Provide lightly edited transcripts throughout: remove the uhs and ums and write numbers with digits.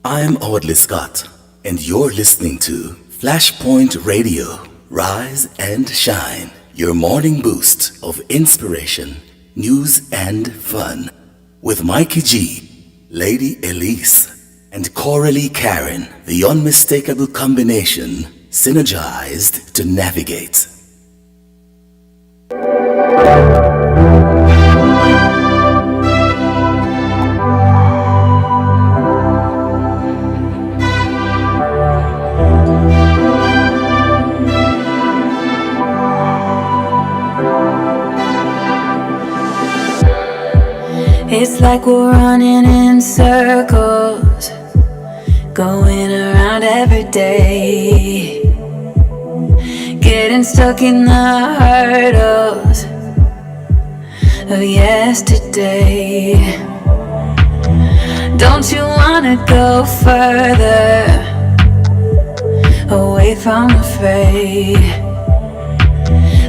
I'm Audley Scott, and you're listening to Flashpoint Radio. Rise and shine, your morning boost of inspiration, news, and fun. With Mikey G, Lady Elise, and Coralie Karen, the unmistakable combination, synergized to navigate. It's like we're running in circles, going around every day, getting stuck in the hurdles of yesterday. Don't you wanna go further, away from the fray?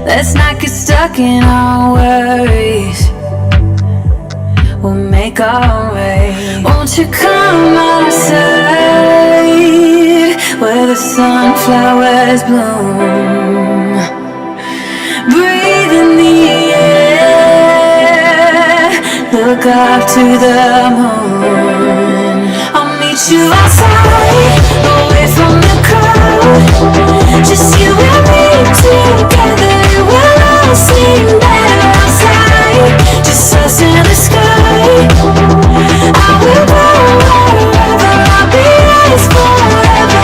Let's not get stuck in our worries, we'll make our way. Won't you come outside where the sunflowers bloom? Breathe in the air, look up to the moon. I'll meet you outside, away from the crowd. Just you and me together, it will all seem better outside. Just us in the sky. I will go wherever, I'll be yours forever.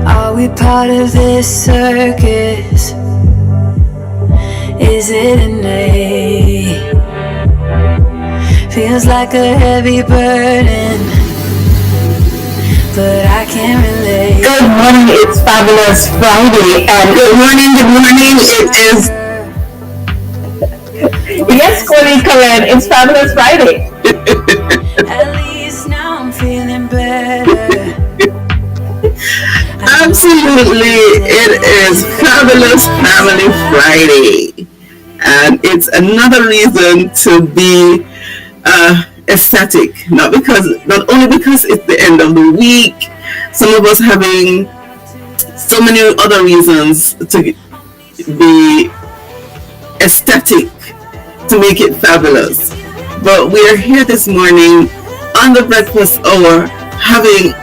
Are we part of this circus? Is it innate? Feels like a heavy burden, but I can't relate. Good morning, it's Fabulous Friday, and good morning, it is, yes, Coralie Karen, it's Fabulous Friday. At least now I'm feeling better. Absolutely, it is Fabulous Family Friday, and it's another reason to be ecstatic. Not only because it's the end of the week, some of us having so many other reasons to be ecstatic, to make it fabulous. But we are here this morning on the breakfast hour having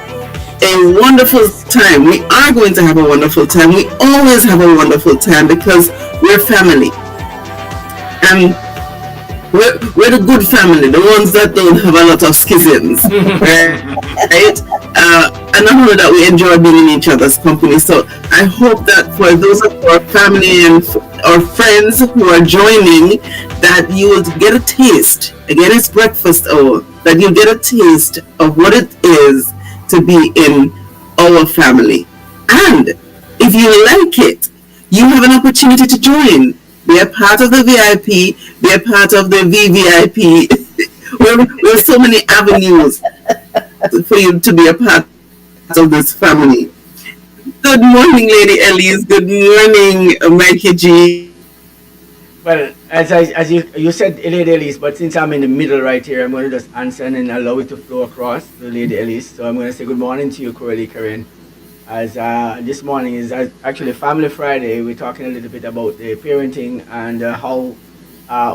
a wonderful time. We are going to have a wonderful time. We always have a wonderful time because we're family. And we're the good family, the ones that don't have a lot of schisms, right? And not only that, we enjoy being in each other's company. So I hope that for those of our family and our friends who are joining, that you will get a taste. Again, it's breakfast hour. That you get a taste of what it is to be in our family. And if you like it, you have an opportunity to join. Be a part of the VIP, be a part of the VVIP. There's so many avenues for you to be a part of this family. Good morning, Lady Elise. Good morning, Mikey G. Well, as you said, Lady Elise, but since I'm in the middle right here, I'm going to just answer and then allow it to flow across to Lady Elise. So I'm going to say good morning to you, Coralie Karen. As this morning is actually Family Friday, we're talking a little bit about the parenting and how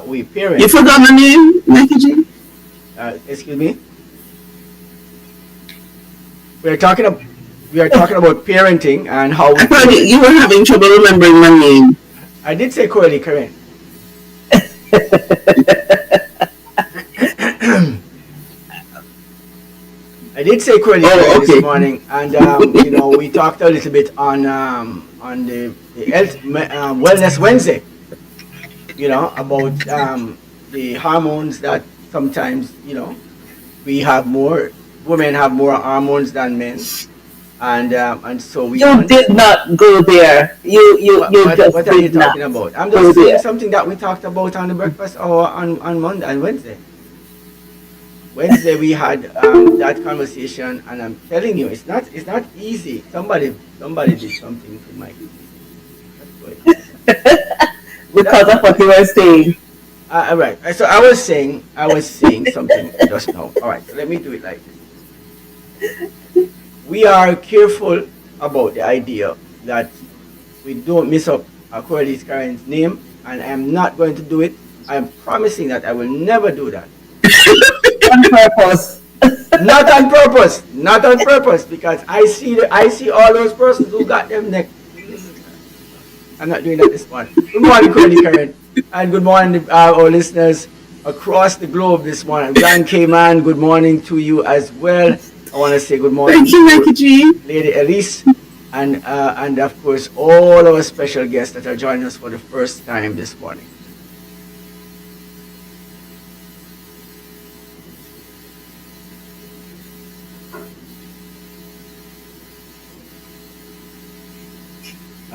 we parent. You forgot my name, Mikey G? Excuse me? We are talking about parenting and how we I thought you were having trouble remembering my name. I did say Coralie Karen. I did say Coralie this morning, and we talked a little bit on the health, Wellness Wednesday. About the hormones that sometimes women have more hormones than men, and so we. You did not go there. You just what are you talking about? I'm just saying something that we talked about on the breakfast hour on Monday and Wednesday. Wednesday we had that conversation, and I'm telling you, it's not easy. Somebody did something to Mike. That's good. Because of what you were saying. All right. So I was saying something just now. All right. So let me do it like this. We are careful about the idea that we don't mess up Corey's current name, and I'm not going to do it. I'm promising that I will never do that. On purpose. Not on purpose. Not on purpose, because I see all those persons who got them neck. I'm not doing that this morning. Good morning, Corey Karen, and good morning, our listeners across the globe this morning. John Cayman, good morning to you as well. I want to say good morning Thank you, G. Lady Elise, and of course all our special guests that are joining us for the first time this morning.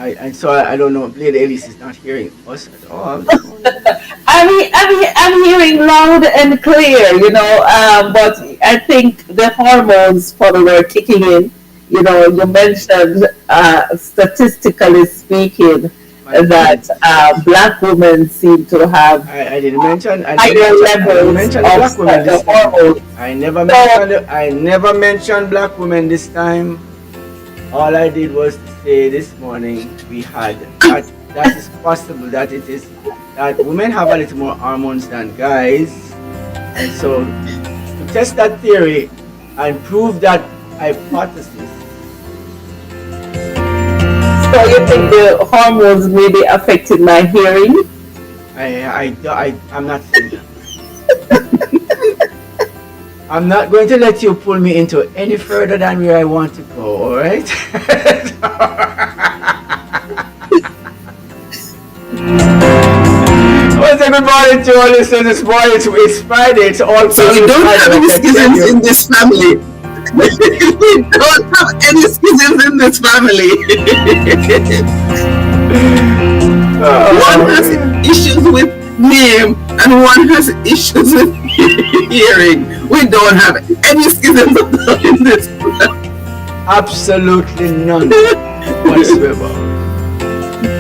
I don't know. Lady Elise is not hearing us at all. I'm hearing loud and clear, but I think the hormones probably were kicking in. You mentioned, statistically speaking, that black women seem to have I didn't mention. higher levels the black women this of time. hormones. I never mentioned black women this time. All I did was to say this morning we had that is possible, that it is that women have a little more hormones than guys, and so to test that theory and prove that hypothesis. So you think the hormones may be affecting my hearing? I'm not saying that. I'm not going to let you pull me into any further than where I want to go, all right? Well, say good morning to all listeners this morning. It's Friday. It's all So we don't have any schisms in this family. We don't have any schisms in this family. One has issues with name and one has issues with hearing. We don't have any schisms in this family. Absolutely none whatsoever.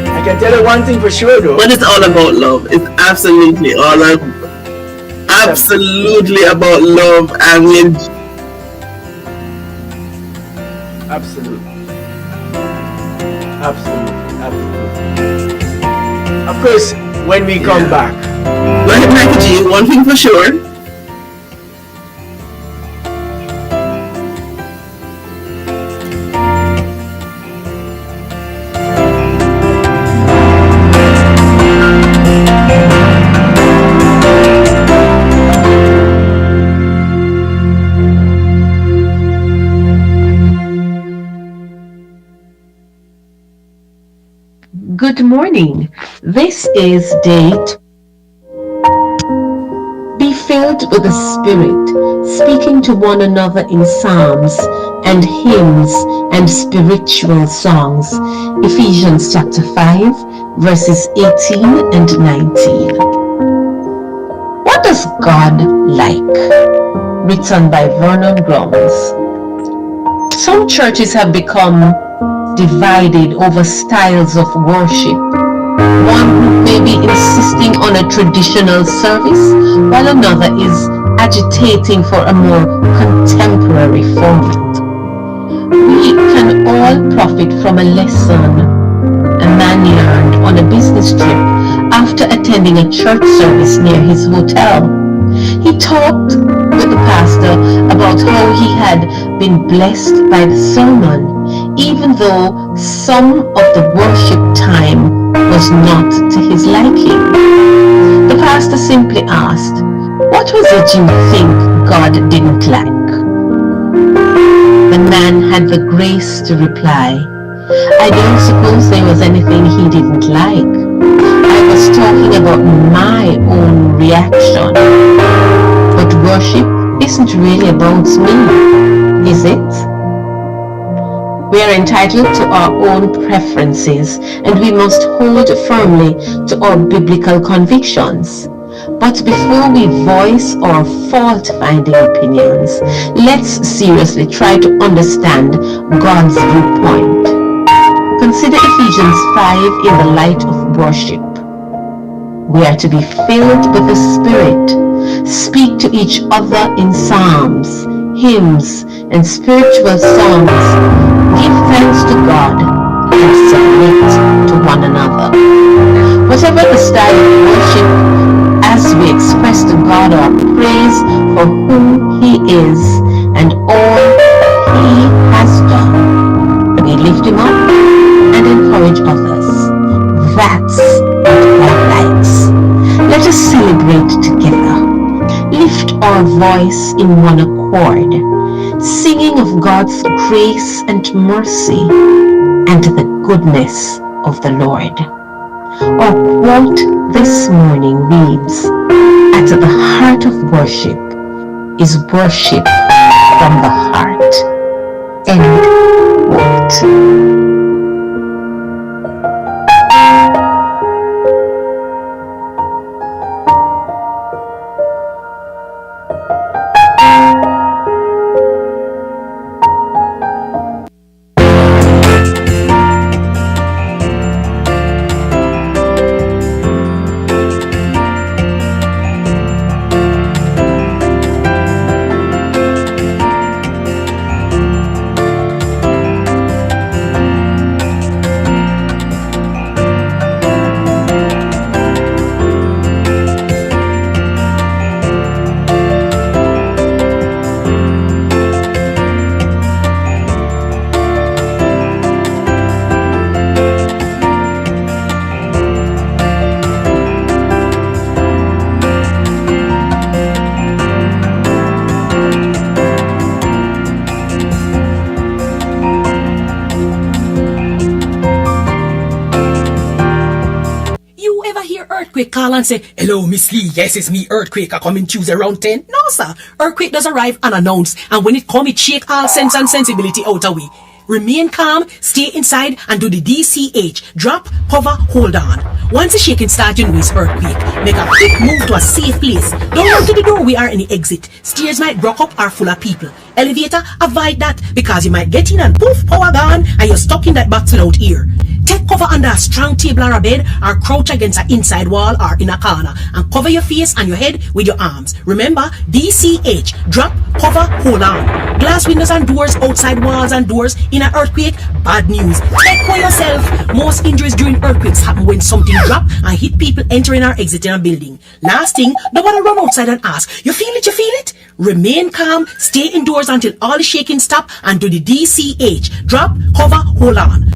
I can tell you one thing for sure, though. But it's all about love. It's absolutely absolutely about love and absolutely. Of course, when we come back. Go ahead, Mikey G. One thing for sure. Good morning. This is Date. Be filled with the Spirit, speaking to one another in psalms and hymns and spiritual songs. Ephesians chapter 5, verses 18 and 19. What does God like? Written by Vernon Grounds. Some churches have become divided over styles of worship. One group may be insisting on a traditional service, while another is agitating for a more contemporary format. We can all profit from a lesson a man learned on a business trip after attending a church service near his hotel. He talked with the pastor about how he had been blessed by the sermon, even though some of the worship time was not to his liking. The pastor simply asked, "What was it you think God didn't like?" The man had the grace to reply, "I don't suppose there was anything he didn't like. I was talking about my own reaction. But worship isn't really about me, is it?" We are entitled to our own preferences, and we must hold firmly to our biblical convictions. But before we voice our fault-finding opinions, let's seriously try to understand God's viewpoint. Consider Ephesians 5 in the light of worship. We are to be filled with the Spirit, speak to each other in psalms, hymns, and spiritual songs, give thanks to God, and submit to one another. Whatever the style of worship, as we express to God our praise for who He is and all He has done, we lift Him up and encourage others. That's what God likes. Let us celebrate together. Lift our voice in one accord, singing of God's grace and mercy and the goodness of the Lord. Our quote this morning reads, "At the heart of worship is worship from the heart." End quote. Earthquake call and say, "Hello, Miss Lee. Yes, it's me, Earthquake. I coming Tuesday around 10. No, sir. Earthquake does arrive unannounced. And when it come, it shake all sense and sensibility out of way. Remain calm, stay inside, and do the DCH. Drop, cover, hold on. Once the shaking starts, you know it's earthquake. Make a quick move to a safe place. Don't run to the door, we are in the exit. Stairs might block up or full of people. Elevator, avoid that because you might get in and poof, power gone, and you're stuck in that box without ear. Take cover under a strong table or a bed, or crouch against an inside wall or in a corner, and cover your face and your head with your arms. Remember, DCH, drop, cover, hold on. Glass windows and doors, outside walls and doors in an earthquake, bad news. Take for yourself. Most injuries during earthquakes happen when something drop and hit people entering or exiting a building. Last thing, don't want to run outside and ask, you feel it, you feel it? Remain calm, stay indoors until all the shaking stop, and do the DCH, drop, cover, hold on.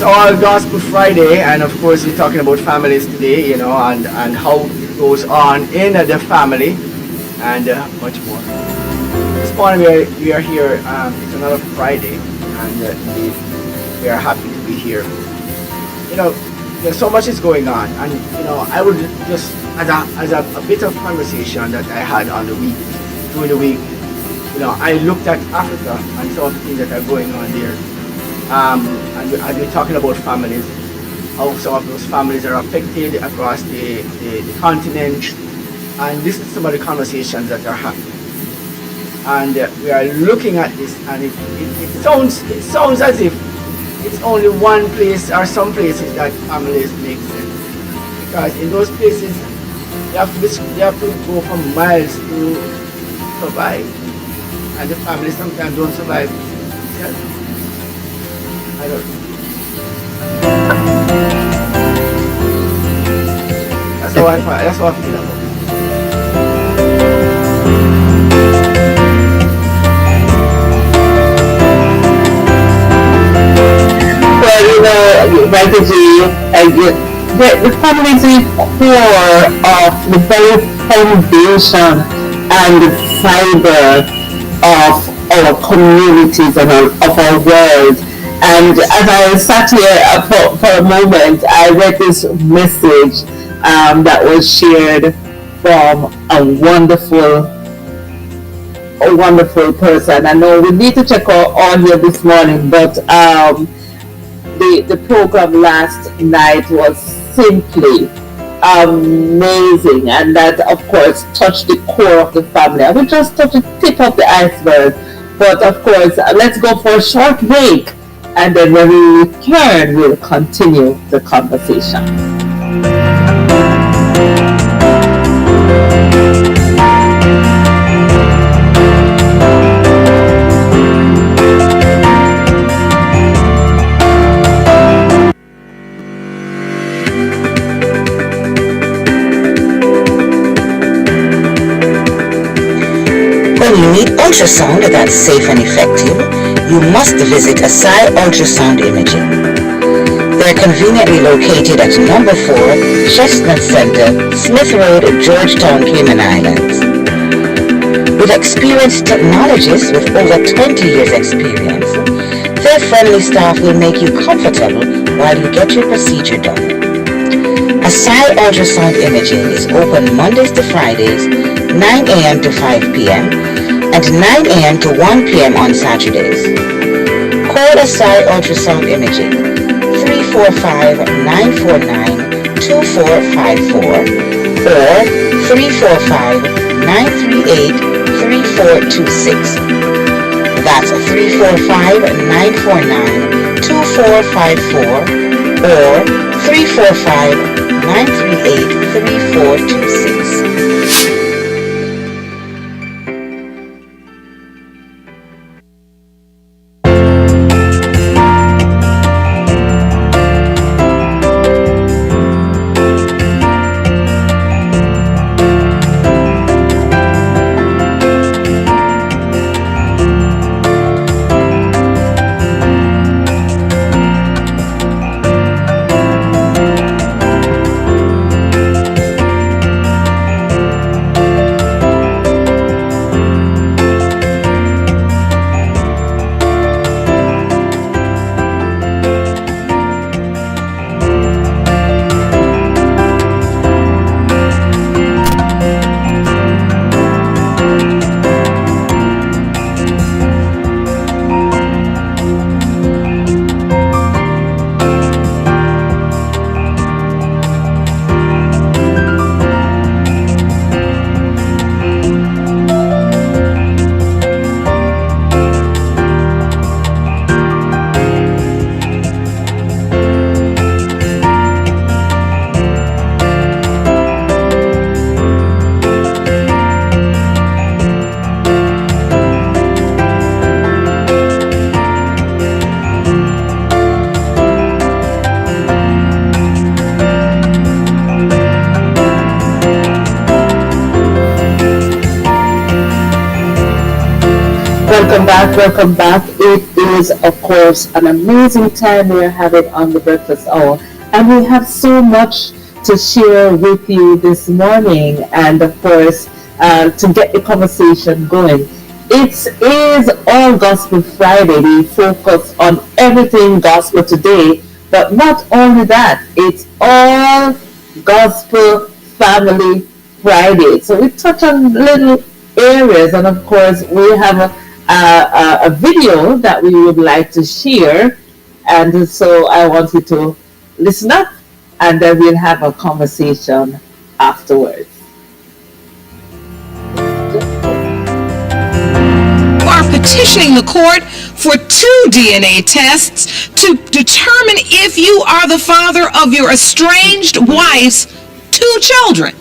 all Gospel Friday, and of course we're talking about families today, and how it goes on in the family, and much more. This morning we are here. It's another Friday, and indeed we are happy to be here. There's so much is going on, and I would just as a bit of conversation that I had on the week during the week. I looked at Africa and some of the things that are going on there. And as we're talking about families, how some of those families are affected across the continent, and this is some of the conversations that are happening. And we are looking at this, and it sounds as if it's only one place or some places that families make sense, because in those places you have to go for miles to survive, and the families sometimes don't survive themselves. I don't know. That's how I feel about it. Well, the family is the core of the very foundation and the fiber of our communities and of our world. And as I sat here for a moment, I read this message that was shared from a wonderful person. I know we need to check our audio this morning, but the program last night was simply amazing, and that of course touched the core of the family. I will just touch the tip of the iceberg, but of course let's go for a short break, and then when we return we'll continue the conversation. When you need ultrasound that's safe and effective, you must visit Asai Ultrasound Imaging. They're conveniently located at number 4 Chestnut Center, Smith Road, Georgetown, Cayman Islands. With experienced technologists with over 20 years experience, their friendly staff will make you comfortable while you get your procedure done. Asai Ultrasound Imaging is open Mondays to Fridays, 9 a.m. to 5 p.m. and 9 a.m. to 1 p.m. on Saturdays. Call Asai Ultrasound Imaging 345-949-2454 or 345-938-3426. That's 345-949-2454 or 345-938-3426. Welcome back, welcome back. It is, of course, an amazing time we are having on the breakfast hour, and we have so much to share with you this morning, and of course, to get the conversation going. It is All Gospel Friday. We focus on everything gospel today, but not only that, it's All Gospel Family Friday. So we touch on little areas, and of course, we have a video that we would like to share, and so I want you to listen up, and then we'll have a conversation afterwards. Are petitioning the court for 2 DNA tests to determine if you are the father of your estranged wife's 2 children,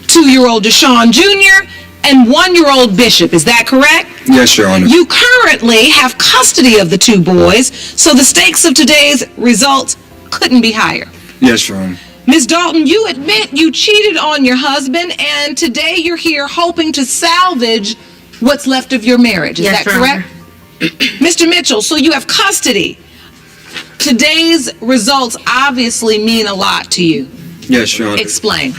2-year-old Deshaun Jr. and 1-year-old Bishop. Is that correct? Yes, Your Honor. You currently have custody of the 2 boys, so the stakes of today's results couldn't be higher. Yes, Your Honor. Ms. Dalton, you admit you cheated on your husband, and today you're here hoping to salvage what's left of your marriage. Is that correct? Mr. Mitchell, so you have custody. Today's results obviously mean a lot to you. Yes, Your Honor. Explain.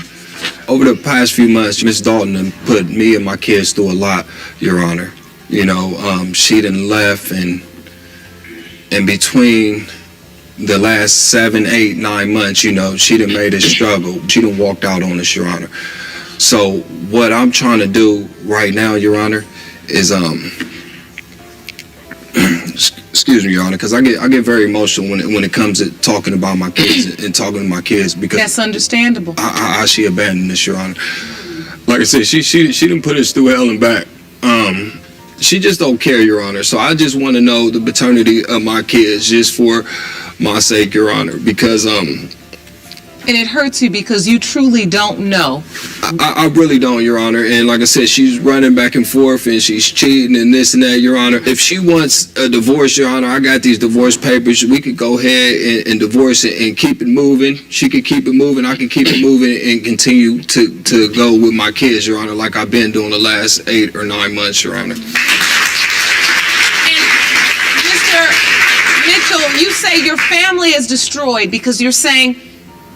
Over the past few months, Miss Dalton done put me and my kids through a lot, Your Honor. You know, she done left, and between the last 7, 8, 9 months, you know, she done made us struggle. She done walked out on us, Your Honor. So what I'm trying to do right now, Your Honor, is excuse me, Your Honor, because I get very emotional when it comes to talking about my kids and talking to my kids, because that's understandable. How she abandoned us, Your Honor. Like I said, she didn't put us through hell and back. She just don't care, Your Honor. So I just want to know the paternity of my kids, just for my sake, Your Honor, because And it hurts you because you truly don't know. I really don't, Your Honor. And like I said, she's running back and forth, and she's cheating and this and that, Your Honor. If she wants a divorce, Your Honor, I got these divorce papers. We could go ahead and divorce it and keep it moving. She could keep it moving. I could keep it moving and continue to go with my kids, Your Honor, like I've been doing the last 8 or 9 months, Your Honor. And Mr. Mitchell, you say your family is destroyed because you're saying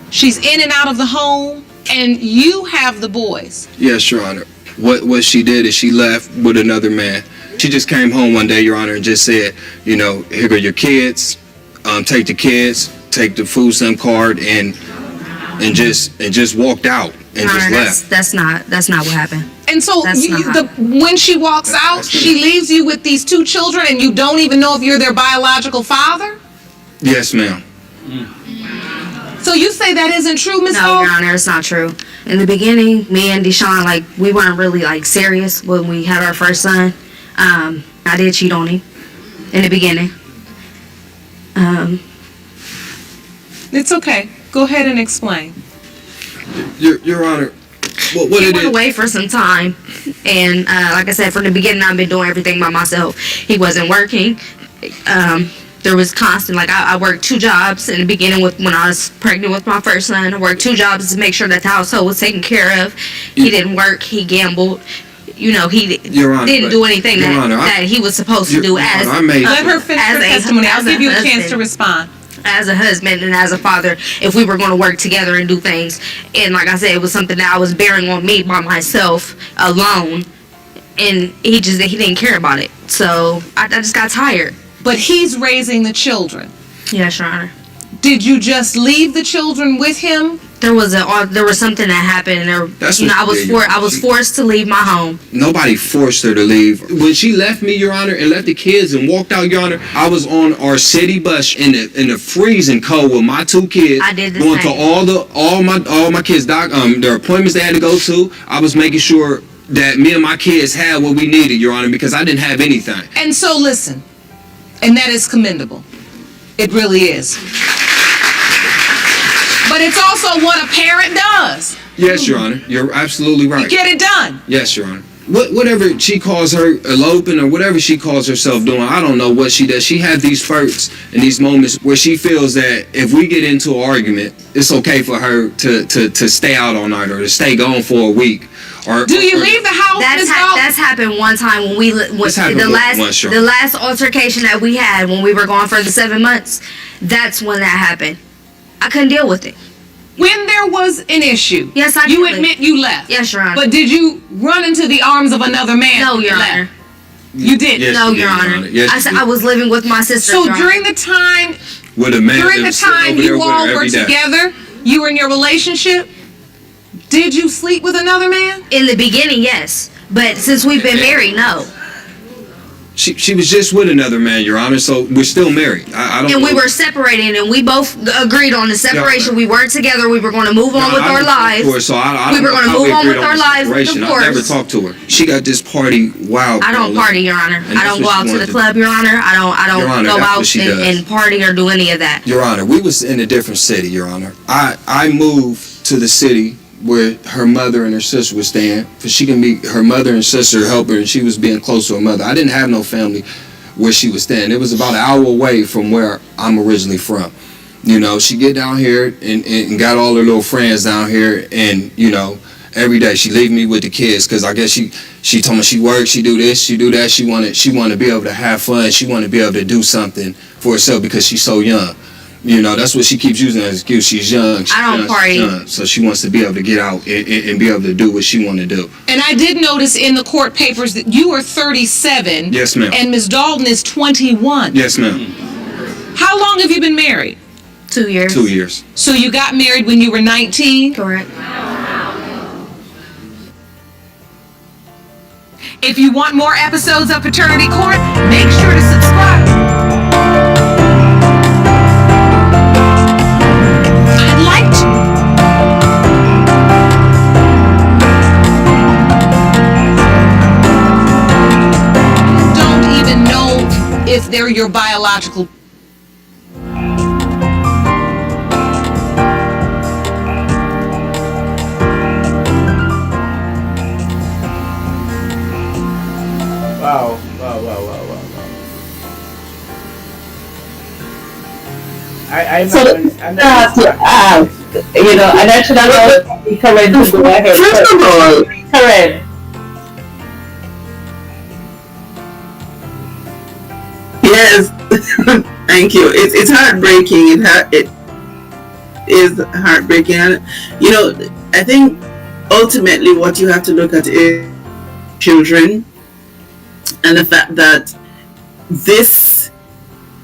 she's in and out of the home, and you have the boys. Yes, Your Honor. What she did is she left with another man. She just came home one day, Your Honor, and just said, you know, here go your kids. Take the kids, take the food stamp card, and just walked out and just left. That's not what happened. And so when she walks out, she leaves you with these 2 children, and you don't even know if you're their biological father? Yes, ma'am. So you say that isn't true, Ms. No, Hall? Your Honor, it's not true. In the beginning, me and Deshaun, we weren't really serious when we had our first son. I did cheat on him in the beginning. It's okay. Go ahead and explain. Your Honor, what he it went is? away for some time, and like I said, from the beginning, I've been doing everything by myself. He wasn't working. There was constant, I worked 2 jobs in the beginning when I was pregnant with my first son. I worked 2 jobs to make sure that the household was taken care of. He didn't work. He gambled. You know, he didn't do anything that he was supposed to do. Let her finish her testimony. I'll give you a chance to respond. As a husband and as a father, if we were going to work together and do things, and like I said, it was something that I was bearing on me by myself alone, and he didn't care about it. So I just got tired. But he's raising the children. Yes, Your Honor. Did you just leave the children with him? There was something that happened, and I was forced to leave my home. Nobody forced her to leave. When she left me, Your Honor, and left the kids and walked out, Your Honor, I was on our city bus in the freezing cold with my 2 kids. I did the going same. to all my kids' their appointments they had to go to. I was making sure that me and my kids had what we needed, Your Honor, because I didn't have anything. And so listen, and that is commendable. It really is. But it's also what a parent does. Yes, Your Honor. You're absolutely right. You get it done. Yes, Your Honor. Whatever she calls her eloping or whatever she calls herself doing, I don't know what she does. She had these spurts and these moments where she feels that if we get into an argument, it's okay for her to stay out all night or to stay gone for a week Do you leave the house? That's happened one time when we the last altercation that we had when we were gone for the 7 months. That's when that happened. I couldn't deal with it. When there was an issue, yes, I you did admit you left. Yes, Your Honor. But did you run into the arms of another man? No, Your Honor. You did. Yes, No, you did, Your Honor. Yes, I said I was living with my sister. So Your during Honor. the time, with a man during the time you all were day. together, you were in your relationship. Did you sleep with another man? In the beginning, yes. But since we've been married, no. She was just with another man, Your Honor, so we're still married. I don't And know. we were separated, and we both agreed on the separation. Yeah. We weren't together. We were going to move on with our lives. We were going to move on with our lives. Of I course. never talked to her. She got this party wild. I don't party, Your Honor. And I don't that's go what out she to the wanted to club, Your Honor. I don't Your Honor, go that's out what she does. and party or do any of that. Your Honor, we was in a different city, Your Honor. I moved to the city where her mother and her sister was staying, for she can be her mother and sister help her, and she was being close to her mother. I didn't have no family where she was staying. It was about an hour away from where I'm originally from. You know, she get down here and got all her little friends down here, and you know, every day she leave me with the kids, because I guess she told me she works, she do this, she do that. She wanted to be able to have fun. She wanted to be able to do something for herself because she's so young. You know, that's what she keeps using as an excuse. She's young. I don't party. Young, so she wants to be able to get out and be able to do what she want to do. And I did notice in the court papers that you are 37. Yes, ma'am. And Ms. Dalton is 21. Yes, ma'am. How long have you been married? 2 years. 2 years. So you got married when you were 19? Correct. If you want more episodes of Paternity Court, make sure to subscribe. I'd like to. Don't even know if they're your biological. Wow. I'm So not, I'm not to ask, you know, and I should allow Karen to go ahead. First of all, Karen. yes, thank you. It's heartbreaking. It is heartbreaking. And, you know, I think ultimately what you have to look at is children, and the fact that this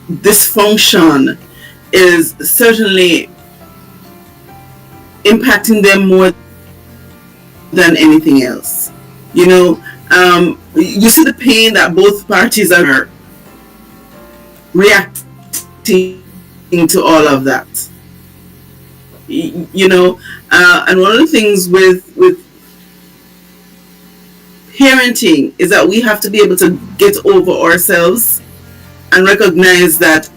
dysfunction is certainly impacting them more than anything else. You know, you see the pain that both parties are reacting to all of that. You know, and one of the things with parenting is that we have to be able to get over ourselves and recognize that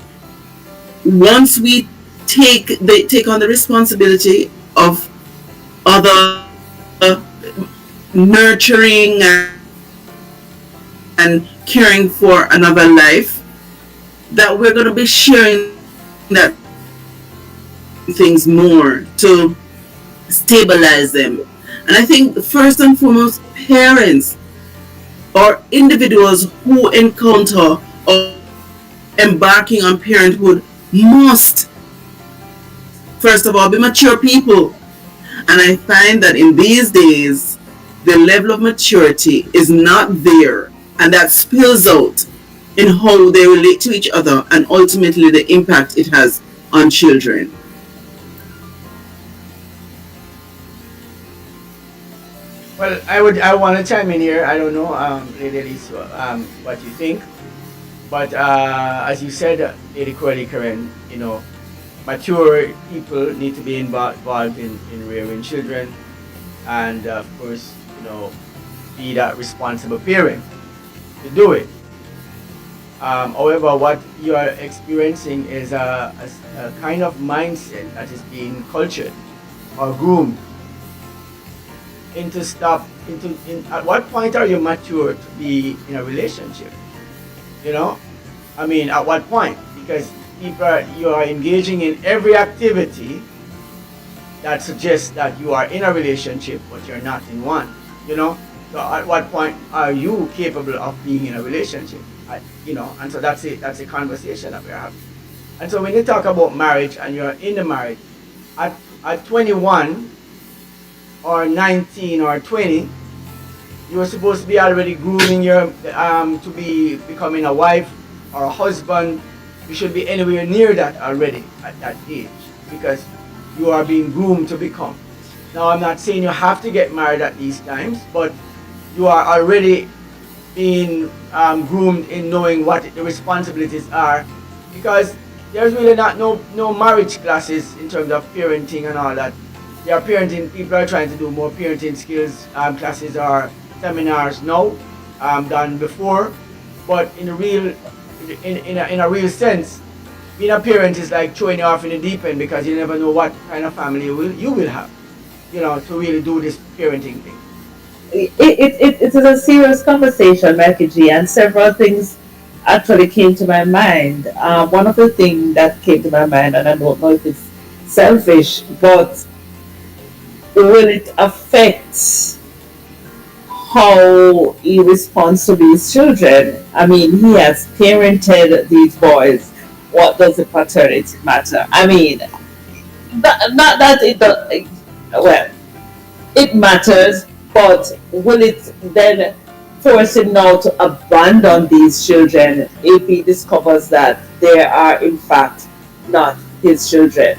once we take on the responsibility of other nurturing and caring for another life, that we're going to be sharing that things more to stabilize them. And I think first and foremost, parents or individuals who encounter or embarking on parenthood must first of all be mature people. And I find that in these days the level of maturity is not there, and that spills out in how they relate to each other and ultimately the impact it has on children. Well, I want to chime in here. I don't know, Lady Elise, what you think. But as you said, Lady Karen, you know, mature people need to be involved in rearing children, and of course, you know, be that responsible parent to do it. However, what you are experiencing is a kind of mindset that is being cultured or groomed at what point are you mature to be in a relationship? You know, I mean, at what point? Because you are engaging in every activity that suggests that you are in a relationship, but you're not in one. You know, so at what point are you capable of being in a relationship? And so that's it. That's a conversation that we're having. And so when you talk about marriage and you're in the marriage, at 21 or 19 or 20, you were supposed to be already grooming your to be becoming a wife or a husband. You should be anywhere near that already at that age, because you are being groomed to become. Now, I'm not saying you have to get married at these times, but you are already being groomed in knowing what the responsibilities are, because there's really not no marriage classes in terms of parenting and all that. There are parenting, people are trying to do more parenting skills classes or seminars now than before, but in a real sense, being a parent is like throwing you off in the deep end, because you never know what kind of family you will have, to really do this parenting thing. It is a serious conversation, Mikey G, and several things actually came to my mind. One of the things that came to my mind, and I don't know if it's selfish, but will it affect how he responds to these children? I mean, he has parented these boys. What does the paternity matter? I mean, not that it does, well, it matters, but will it then force him now to abandon these children if he discovers that they are in fact not his children?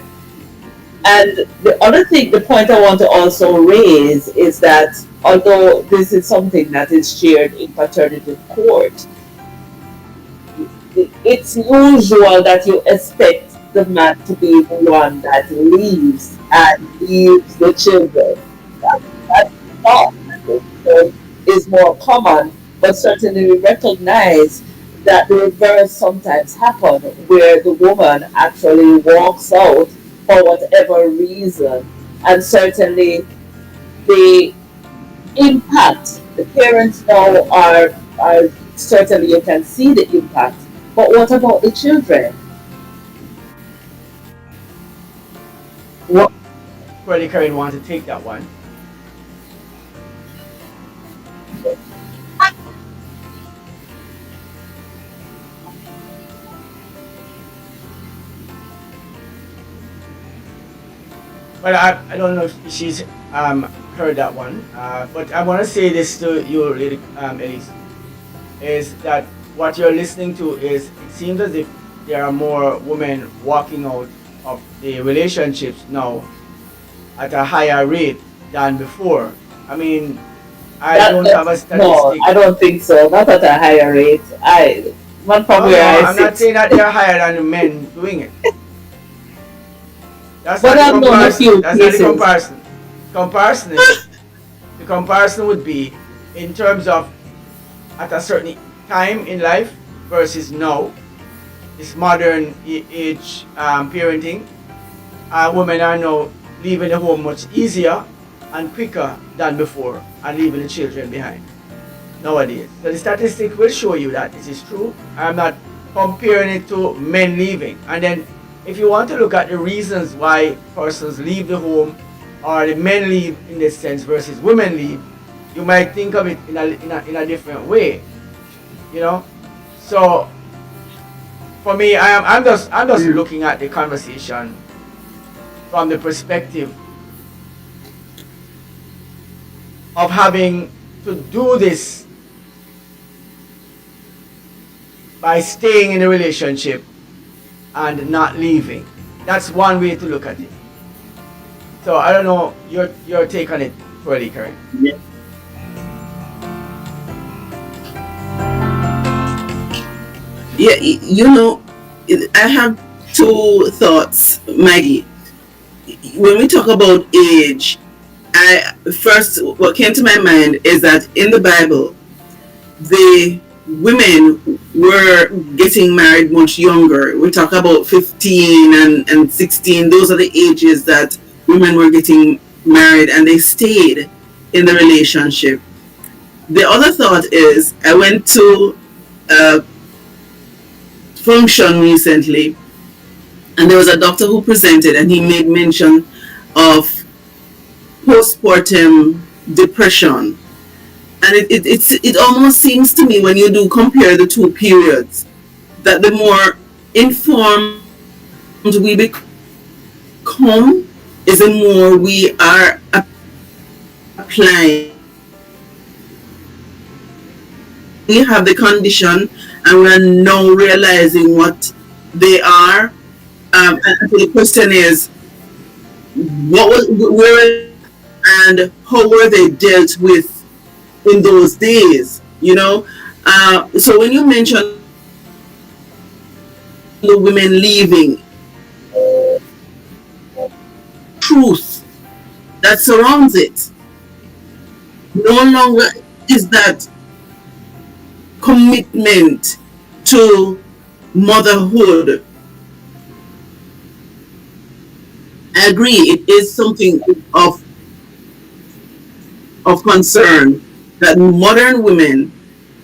And the other thing, the point I want to also raise is that although this is something that is shared in paternity court, it's usual that you expect the man to be the one that leaves and leaves the children. That's not is more common, but certainly we recognize that the reverse sometimes happens, where the woman actually walks out for whatever reason, and certainly the impact, the parents now are certainly, you can see the impact, but what about the children? What Brother Karen want to take that one? Well, I don't know if she's heard that one, but I want to say this to you, Lady Elise, is that what you're listening to is, it seems as if there are more women walking out of the relationships now at a higher rate than before. I mean, I don't have a statistic. No, I don't think so. Not at a higher rate. I'm not saying that they're higher than the men doing it. That's but not the comparison. That's not the comparison. The comparison would be in terms of at a certain time in life versus now. This modern age parenting, women are now leaving the home much easier and quicker than before, and leaving the children behind nowadays. So the statistic will show you that this is true. I'm not comparing it to men leaving. And then if you want to look at the reasons why persons leave the home, or the men leave in this sense versus women leave, you might think of it in a different way. So for me, I'm just looking at the conversation from the perspective of having to do this by staying in a relationship and not leaving. That's one way to look at it. So I don't know your take on it, Twirly Karen. Yeah, I have two thoughts, Maggie. When we talk about age, what came to my mind is that in the Bible, the women were getting married much younger. We talk about 15 and 16. Those are the ages that women were getting married, and they stayed in the relationship. The other thought is, I went to a function recently, and there was a doctor who presented, and he made mention of postpartum depression And it almost seems to me, when you do compare the two periods, that the more informed we become is the more we are applying. We have the condition and we're now realizing what they are. And so the question is, what was, where and how were they dealt with in those days? You know, so when you mention the women leaving, truth that surrounds it no longer is that commitment to motherhood. I agree, it is something of concern that modern women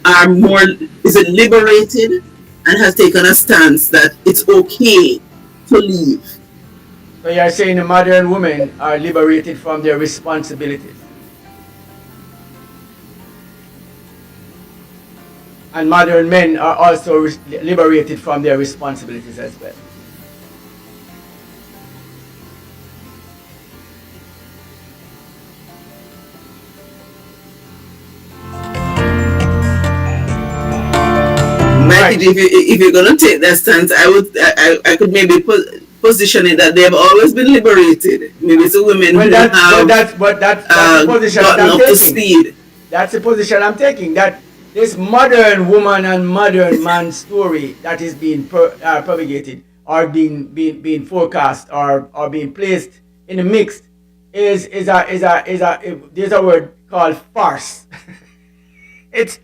are more, is it liberated, and has taken a stance that it's okay to leave. So you're saying the modern women are liberated from their responsibilities. And modern men are also liberated from their responsibilities as well. Mikey, if you're gonna take that stance, I could maybe position it that they have always been liberated. Maybe it's the women who have that's the position gotten I'm up to taking. speed. That's the position I'm taking. That this modern woman and modern man story that is being propagated or being forecast or being placed in the mix is there's a word called farce. it's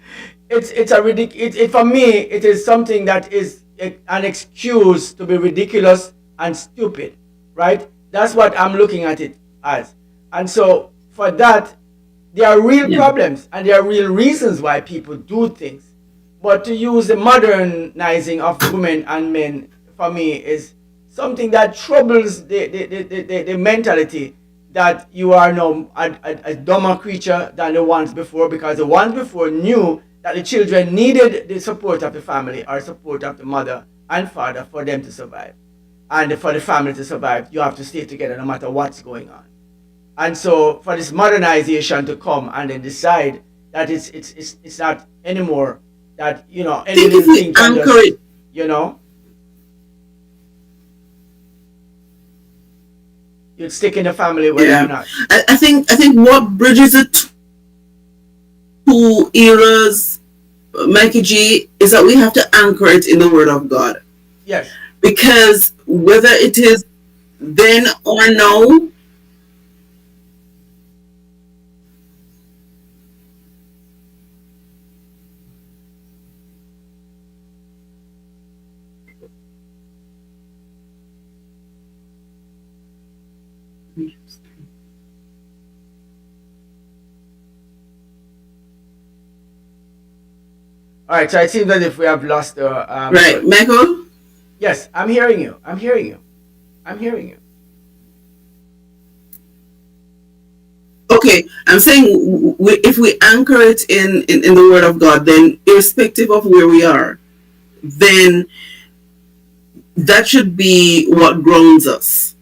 a ridiculous. For me, it is something that is an excuse to be ridiculous and stupid, right? That's what I'm looking at it as. And so for that, there are real problems and there are real reasons why people do things. But to use the modernizing of women and men, for me, is something that troubles the mentality that you are now a dumber creature than the ones before, because the ones before knew that the children needed the support of the family or support of the mother and father for them to survive. And for the family to survive, you have to stay together no matter what's going on. And so for this modernization to come and then decide that it's not anymore that, you know, any little thing can just, you know, you'd stick in the family where you're not. I think what bridges the two eras, Mikey G, is that we have to anchor it in the Word of God. Yes. Because whether it is then or now, All right, so it seems as if we have lost the... right, Michael? Yes, I'm hearing you. I'm hearing you. I'm hearing you. Okay, I'm saying if we anchor it in the Word of God, then irrespective of where we are, then that should be what grounds us.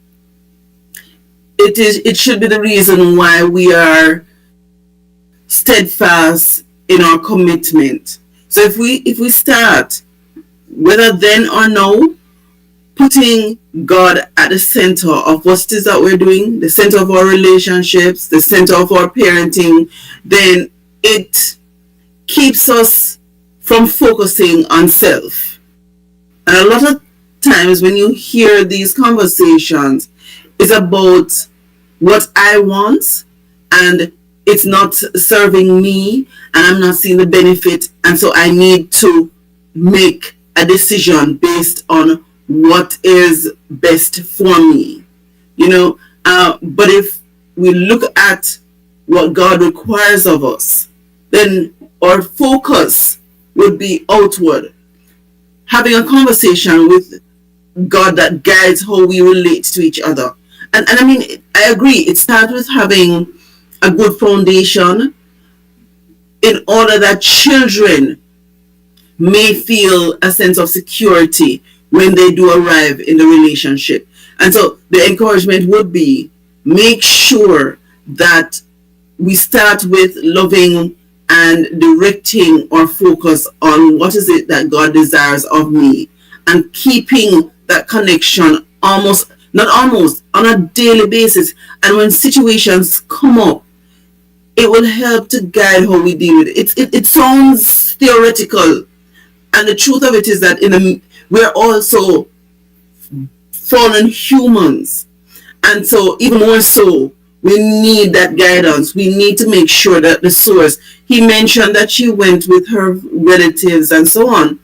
It should be the reason why we are steadfast in our commitment. So if we start, whether then or now, putting God at the center of what it is that we're doing, the center of our relationships, the center of our parenting, then it keeps us from focusing on self. And a lot of times when you hear these conversations, it's about what I want, and it's not serving me, and I'm not seeing the benefit, and so I need to make a decision based on what is best for me, you know. But if we look at what God requires of us, then our focus would be outward, having a conversation with God that guides how we relate to each other. And I mean, I agree, it starts with having a good foundation. in order that children may feel a sense of security when they do arrive in the relationship. And so the encouragement would be, make sure that we start with loving and directing our focus on what is it that God desires of me, and keeping that connection on a daily basis. And when situations come up, it will help to guide how we deal with it. It sounds theoretical, and the truth of it is that we're also fallen humans, and so even more so, we need that guidance. We need to make sure that the source. He mentioned that she went with her relatives and so on,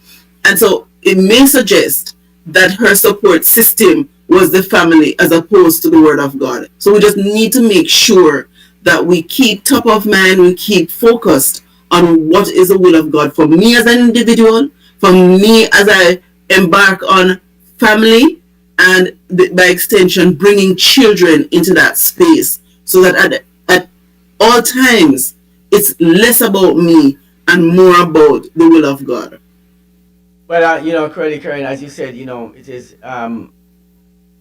and so it may suggest that her support system was the family as opposed to the Word of God. So we just need to make sure that we keep top of mind, we keep focused on what is the will of God for me as an individual, for me as I embark on family, and by extension, bringing children into that space, so that at all times, it's less about me and more about the will of God. Well, Curly Karen, as you said, it is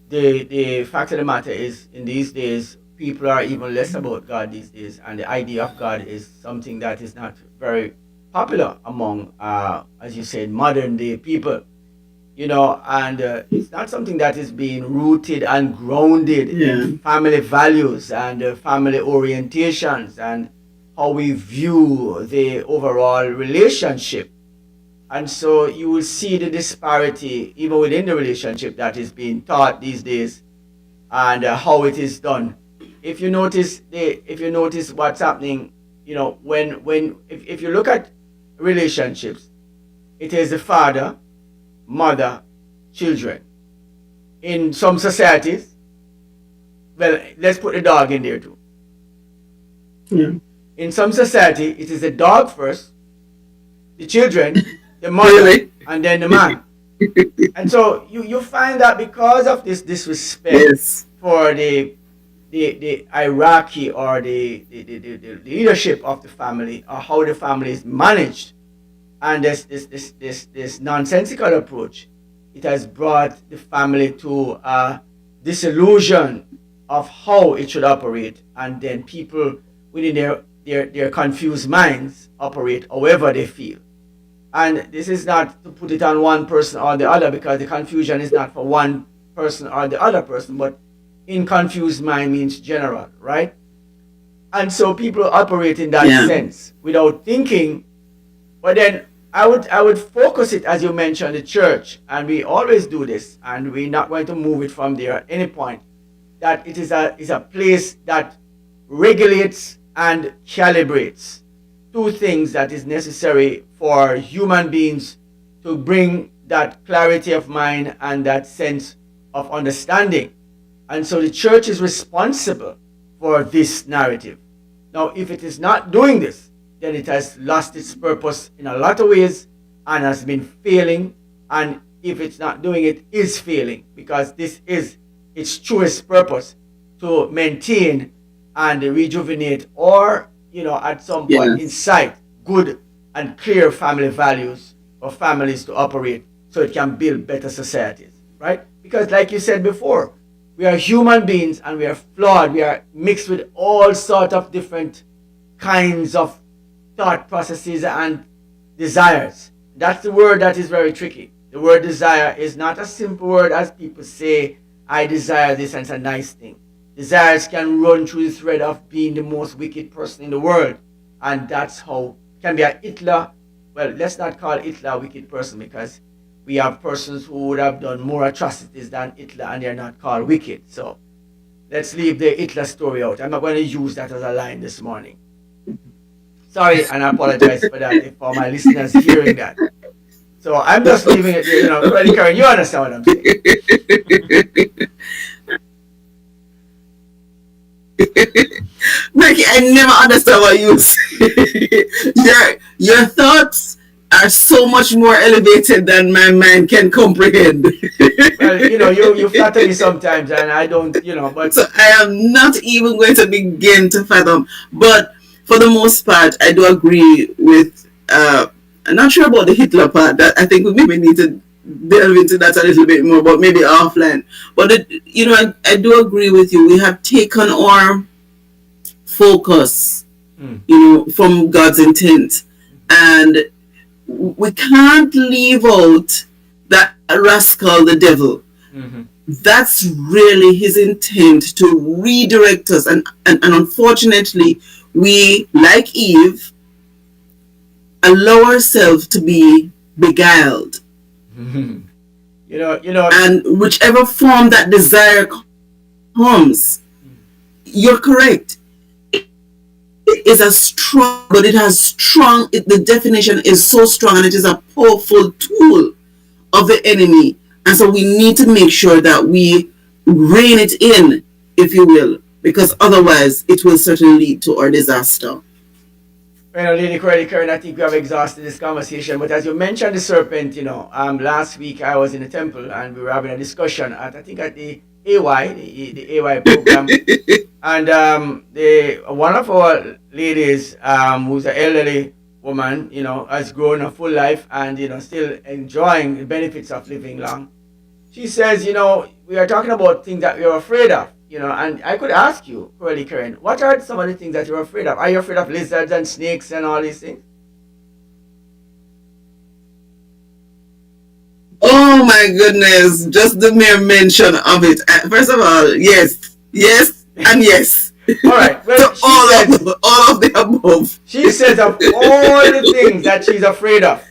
the fact of the matter is, in these days, people are even less about God these days, and the idea of God is something that is not very popular among, as you said, modern day people. And it's not something that is being rooted and grounded in family values and family orientations and how we view the overall relationship. And so you will see the disparity even within the relationship that is being taught these days, and how it is done. If you notice what's happening, if you look at relationships, it is the father, mother, children. In some societies, well, let's put the dog in there too. Yeah. In some society, it is the dog first, the children, the mother, and then the man. And so you find that because of this disrespect for the hierarchy or the leadership of the family, or how the family is managed, and this nonsensical approach, it has brought the family to a disillusion of how it should operate, and then people within their confused minds operate however they feel. And this is not to put it on one person or the other, because the confusion is not for one person or the other person, but in confused mind means general, right? And so people operate in that sense without thinking. But then I would focus it, as you mentioned, the church, and we always do this, and we're not going to move it from there at any point, that it is a place that regulates and calibrates two things that is necessary for human beings to bring that clarity of mind and that sense of understanding. And so the church is responsible for this narrative. Now, if it is not doing this, then it has lost its purpose in a lot of ways and has been failing. And if it's not doing it, is failing, because this is its truest purpose, to maintain and rejuvenate, or at some point incite good and clear family values for families to operate, so it can build better societies, right? Because like you said before, we are human beings and we are flawed. We are mixed with all sorts of different kinds of thought processes and desires. That's the word that is very tricky. The word desire is not a simple word as people say, I desire this, and it's a nice thing. Desires can run through the thread of being the most wicked person in the world. And that's how it can be a Hitler. Well, let's not call Hitler a wicked person, because we have persons who would have done more atrocities than Hitler and they're not called wicked. So let's leave the Hitler story out. I'm not going to use that as a line this morning. Sorry, and I apologize for that, for my listeners hearing that. So I'm just leaving it there, Freddie Karen, you understand what I'm saying. Becky, I never understand what you say. Your thoughts are so much more elevated than my mind can comprehend. Well, you flatter me sometimes, and I don't, but... So I am not even going to begin to fathom. But for the most part, I do agree with. I'm not sure about the Hitler part. That I think we maybe need to delve into that a little bit more, but maybe offline. But I do agree with you. We have taken our focus, from God's intent, and we can't leave out that rascal, the devil. That's really his intent, to redirect us, and unfortunately, we, like Eve, allow ourselves to be beguiled. And whichever form that desire comes, you're correct. It is a strong, but it has strong. The definition is so strong, and it is a powerful tool of the enemy. And so we need to make sure that we rein it in, if you will, because otherwise it will certainly lead to our disaster. Well, Lady Karen, I think we have exhausted this conversation, but as you mentioned the serpent, last week I was in the temple and we were having a discussion at the AY, the AY program, and one of our ladies, who's an elderly woman, has grown a full life and, still enjoying the benefits of living long. She says, we are talking about things that we are afraid of. And I could ask you, Curly Karen, what are some of the things that you're afraid of? Are you afraid of lizards and snakes and all these things? Oh my goodness, just the mere mention of it. First of all, yes, and yes. All right. Well, so all of the above. She says of all the things that she's afraid of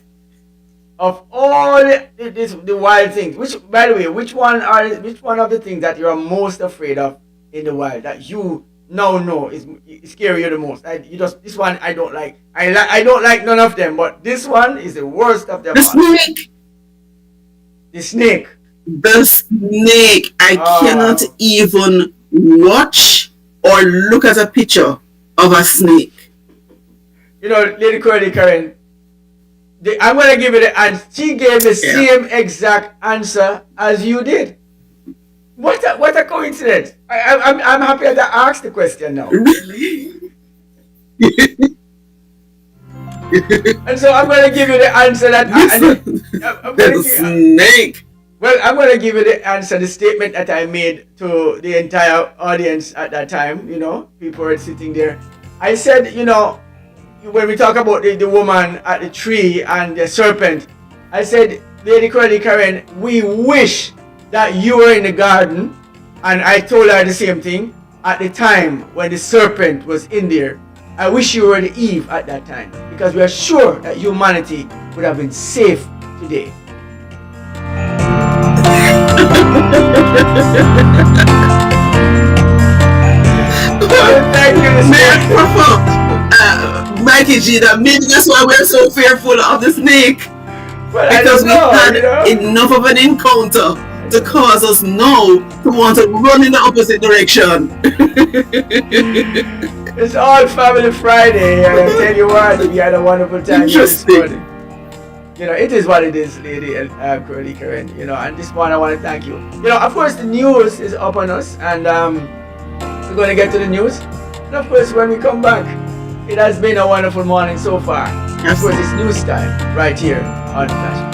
all the wild things, which, by the way, which one of the things that you're most afraid of in the wild that you now know is scary you the most? This one I don't like. I don't like none of them, but this one is the worst of them. The snake. The snake. The snake. I cannot even watch or look at a picture of a snake. Lady Karen, I'm going to give you the answer. She gave the same exact answer as you did. What a coincidence. I'm happy that I asked the question now. Really? And so I'm going to give you the answer that snake. Well, I'm going to give you the answer, the statement that I made to the entire audience at that time. People were sitting there. I said, when we talk about the woman at the tree and the serpent, I said, Lady Karen, we wish that you were in the garden, and I told her the same thing at the time when the serpent was in there. I wish you were the Eve at that time, because we are sure that humanity would have been safe today. Thank you, Mikey G, that maybe that's why we're so fearful of the snake. Well, because we had enough of an encounter to cause us now to want to run in the opposite direction. It's all Family Friday, and I tell you what, we had a wonderful time this morning. It is what it is, Lady Curly Karen. And this one I want to thank you. Of course, the news is up on us, and we're going to get to the news. And of course, when we come back, it has been a wonderful morning so far. Yes. Of course, it's news time right here on Flash.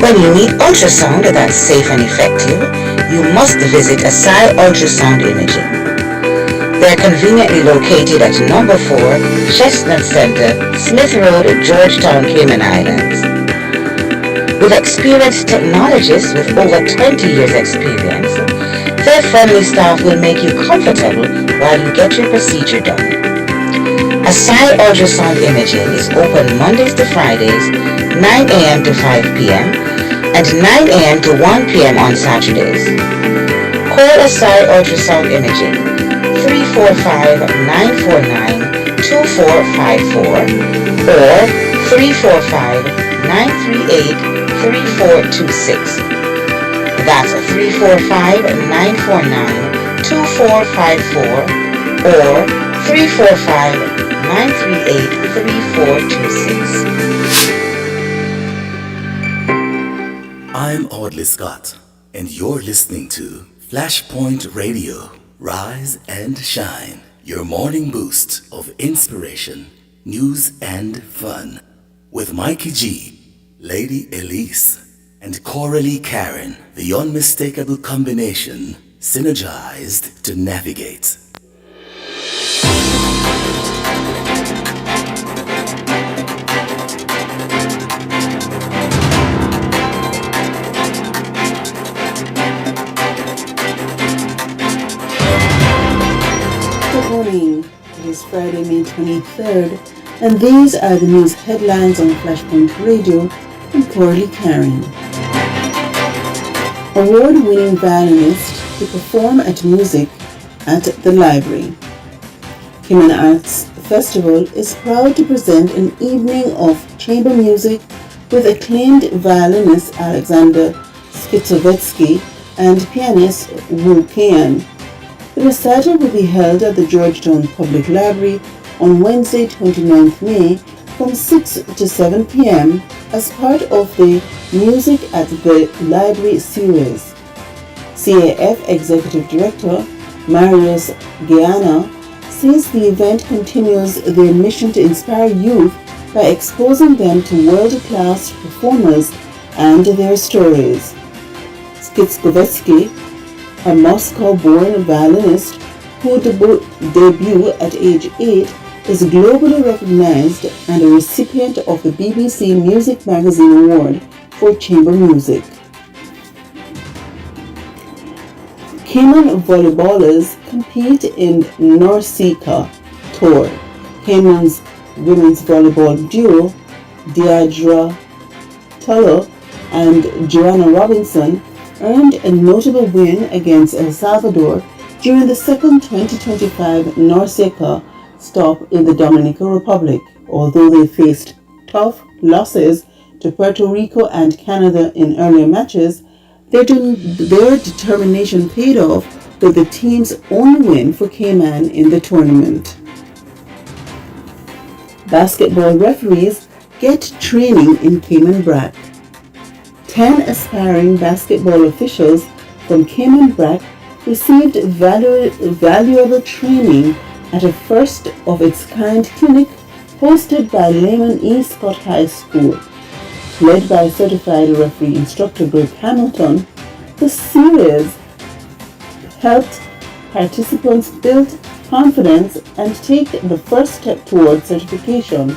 When you need ultrasound that's safe and effective, you must visit Asai Ultrasound Imaging. They're conveniently located at number 4 Chestnut Center, Smith Road, Georgetown, Cayman Islands. With experienced technologists with over 20 years experience, their friendly staff will make you comfortable while you get your procedure done. Asai Ultrasound Imaging is open Mondays to Fridays, 9 a.m. to 5 p.m. and 9 a.m. to 1 p.m. on Saturdays. Call Asai Ultrasound Imaging 345-949-2454 or 345-938-3426. That's 345-949-2454 or 345-938-3426. I'm Audley Scott, and you're listening to Flashpoint Radio, Rise and Shine, your morning boost of inspiration, news, and fun. With Mikey G, Lady Elise, and Coralie Karen, the unmistakable combination, synergized to navigate. Good morning. It is Friday, May 23rd, and these are the news headlines on Flashpoint Radio from Coralie Karen. Award-winning violinist to perform at music at the library. Cayman Arts Festival is proud to present an evening of chamber music with acclaimed violinist Alexander Skitsovetsky and pianist Wu Kian. The recital will be held at the Georgetown Public Library on Wednesday, 29th May from 6 to 7 p.m. as part of the Music at the Library series. CAF Executive Director Marius Guiana says the event continues their mission to inspire youth by exposing them to world-class performers and their stories. Skitsovetsky, a Moscow-born violinist who debuted at age 8, is globally recognized and a recipient of the BBC Music Magazine Award for Chamber Music. Cayman volleyballers compete in NORCECA Tour. Cayman's women's volleyball duo, Deidre Tulloh and Joanna Robinson, earned a notable win against El Salvador during the second 2025 NORCECA stop in the Dominican Republic, although they faced tough losses to Puerto Rico and Canada in earlier matches. Their determination paid off with the team's only win for Cayman in the tournament. Basketball referees get training in Cayman Brac. 10 aspiring basketball officials from Cayman Brac received valuable training at a first-of-its-kind clinic hosted by Lehman E. Scott High School. Led by certified referee instructor Greg Hamilton, the series helped participants build confidence and take the first step towards certification,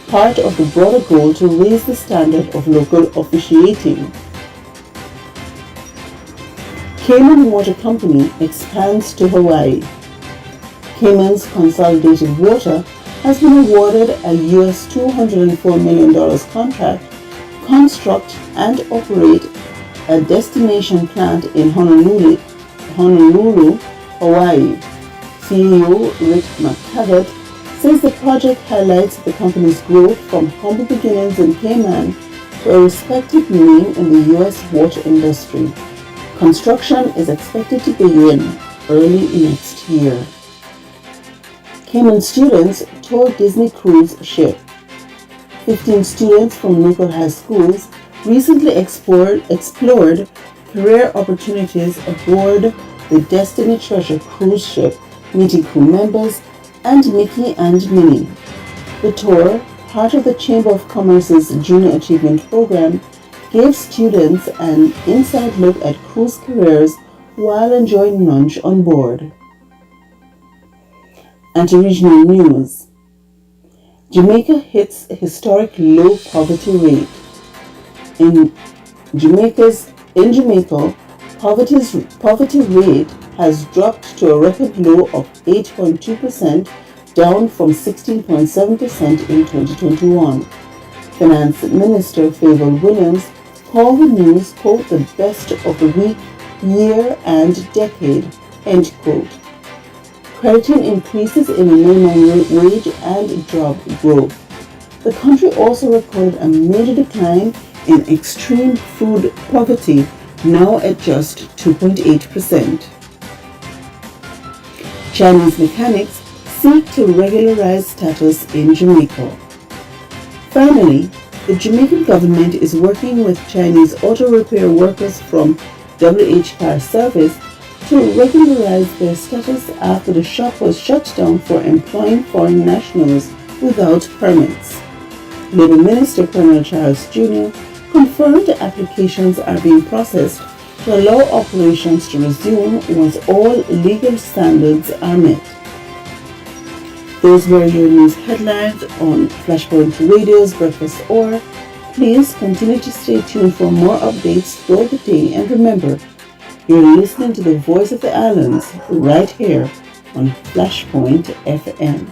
part of the broader goal to raise the standard of local officiating. Cayman Water Company expands to Hawaii. Cayman's Consolidated Water has been awarded a US $204 million contract to construct and operate a destination plant in Honolulu, Hawaii. CEO Rick McTaggart says the project highlights the company's growth from humble beginnings in Cayman to a respected name in the U.S. water industry. Construction is expected to begin early next year. Cayman students tour Disney cruise ship. 15 students from local high schools recently explored career opportunities aboard the Destiny Treasure cruise ship, meeting crew members and Mickey and Minnie. The tour, part of the Chamber of Commerce's Junior Achievement Program, gave students an inside look at cruise careers while enjoying lunch on board. And to regional news, Jamaica hits a historic low poverty rate. In Jamaica, poverty rate has dropped to a record low of 8.2%, down from 16.7% in 2021. Finance Minister Favour Williams called the news, quote, the best of the week, year and decade, end quote, crediting increases in minimum wage and job growth. The country also recorded a major decline in extreme food poverty, now at just 2.8%. Chinese mechanics seek to regularize status in Jamaica. Finally, the Jamaican government is working with Chinese auto repair workers from WH Car Service to regularize their status after the shop was shut down for employing foreign nationals without permits. Labour Minister Colonel Charles Jr. confirmed the applications are being processed to allow operations to resume once all legal standards are met. Those were your news headlines on Flashpoint Radio's Breakfast Hour. Please continue to stay tuned for more updates throughout the day, and remember, you're listening to the Voice of the Islands right here on Flashpoint FM.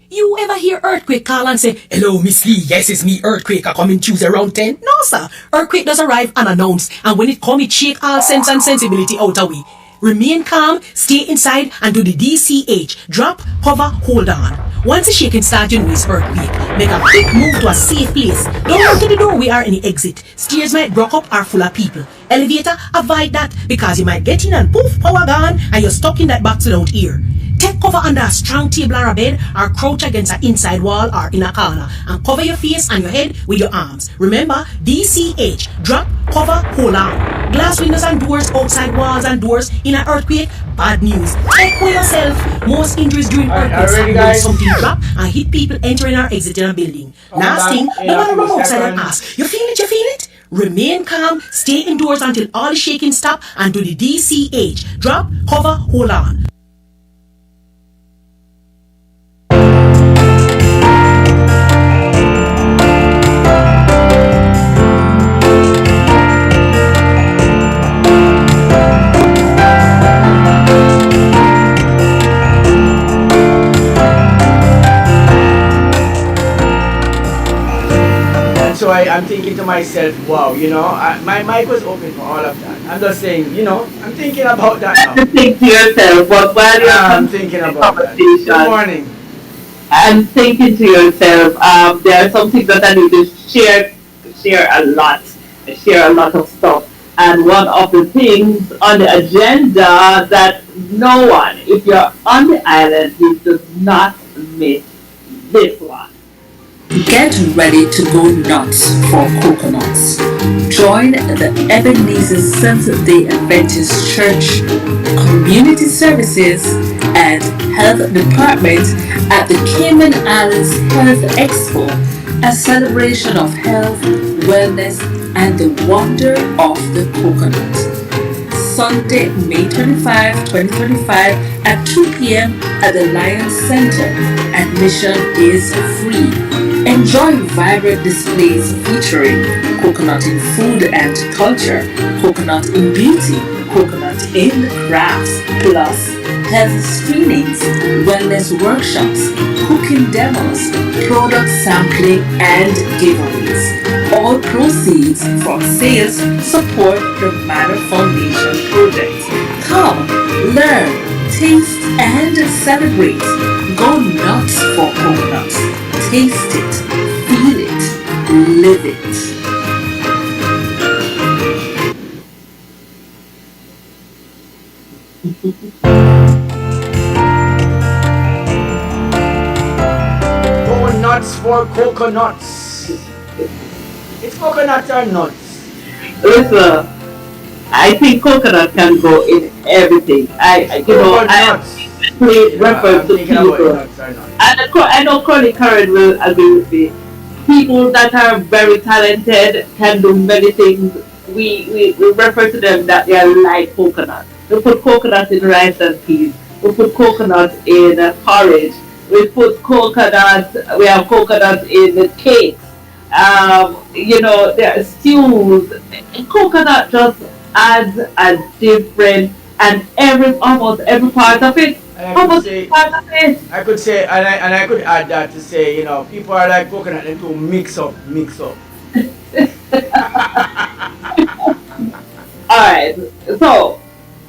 You ever hear Earthquake call and say, "Hello, Miss Lee, yes, it's me, Earthquake, I coming Tuesday around 10? No, sir. Earthquake does arrive unannounced, and when it come, it shake all sense and sensibility out of we. Remain calm, stay inside, and do the DCH. Drop, cover, hold on. Once the shaking starts, you know it's earthquake. Make a quick move to a safe place. Don't run to the doorway or any exit. Stairs might block up or full of people. Elevator, avoid that, because you might get in and poof, power gone, and you're stuck in that box without ear. Take cover under a strong table or a bed, or crouch against an inside wall or in a corner, and cover your face and your head with your arms. Remember, DCH, drop, cover, hold on. Glass windows and doors, outside walls and doors in an earthquake, bad news. Take for yourself. Most injuries during earthquakes happen when something drop and hit people entering or exiting a building. Last thing, no matter run outside and ask, you feel it, you feel it? Remain calm, stay indoors until all the shaking stop, and do the DCH, drop, cover, hold on. So I'm thinking to myself, wow, my mic was open for all of that. I'm just saying, I'm thinking about that now. You think to yourself, but while you're I'm thinking about that. Good morning. I'm thinking to yourself, there are some things that I need to share a lot of stuff. And one of the things on the agenda that no one, if you're on the island, you does not miss this one. Get ready to go nuts for coconuts. Join the Ebenezer Seventh-day Adventist Church Community Services and Health Department at the Cayman Islands Health Expo, a celebration of health, wellness, and the wonder of the coconut. Sunday, May 25, 2025 at 2 p.m. at the Lions Center. Admission is free. Enjoy vibrant displays featuring coconut in food and culture, coconut in beauty, coconut in crafts, plus health screenings, wellness workshops, cooking demos, product sampling, and giveaways. All proceeds from sales support the Manor Foundation project. Come, learn, taste, and celebrate. Go nuts for coconuts. Taste it, feel it, live it. Go nuts for coconuts. It's coconuts or nuts? Listen, I think coconut can go in everything. I refer to people. I know Connie Curran will agree with me. People that are very talented can do many things. We refer to them that they are like coconut. We put coconut in rice and peas. We put coconut in porridge. We put coconut. We have coconut in the cakes. There are stews. Coconut just adds a different, and almost every part of it, And almost every part of it. I could say, and I could add that to say, people are like coconut and to mix up, mix up. All right, so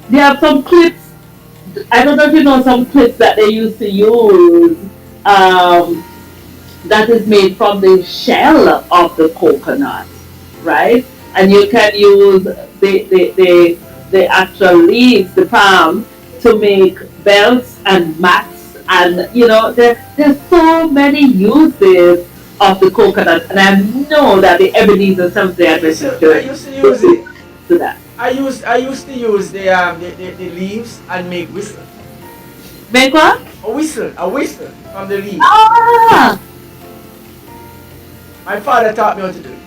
they have some clips. I don't know if you know some clips that they used to use. That is made from the shell of the coconut, right? And you can use the actual leaves, the palm, to make belts and mats, and there's so many uses of the coconut, and I know that the Ebenezer Seventh-day Adventist I used to use it. to that. I used to use the leaves and make whistle. Make what? A whistle from the leaves. Ah! My father taught me how to do it.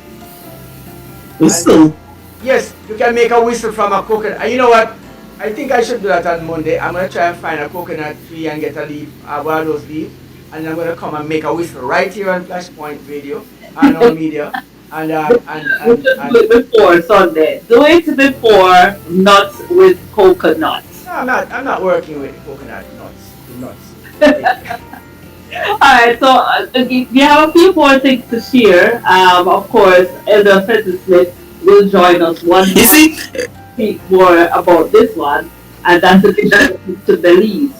Whistle. Yes, you can make a whistle from a coconut. And you know what? I think I should do that on Monday. I'm gonna try and find a coconut tree and get a leaf, one of those leaves, and I'm gonna come and make a whistle right here on Flashpoint Radio and on media. And do it before Sunday. Do it before nuts with coconuts. No, I'm not working with coconut nuts. Alright, so we have a few more things to share. Of course, Elder Frederick Smith will join us one You see, speak more about this one, and that's the thing to Belize.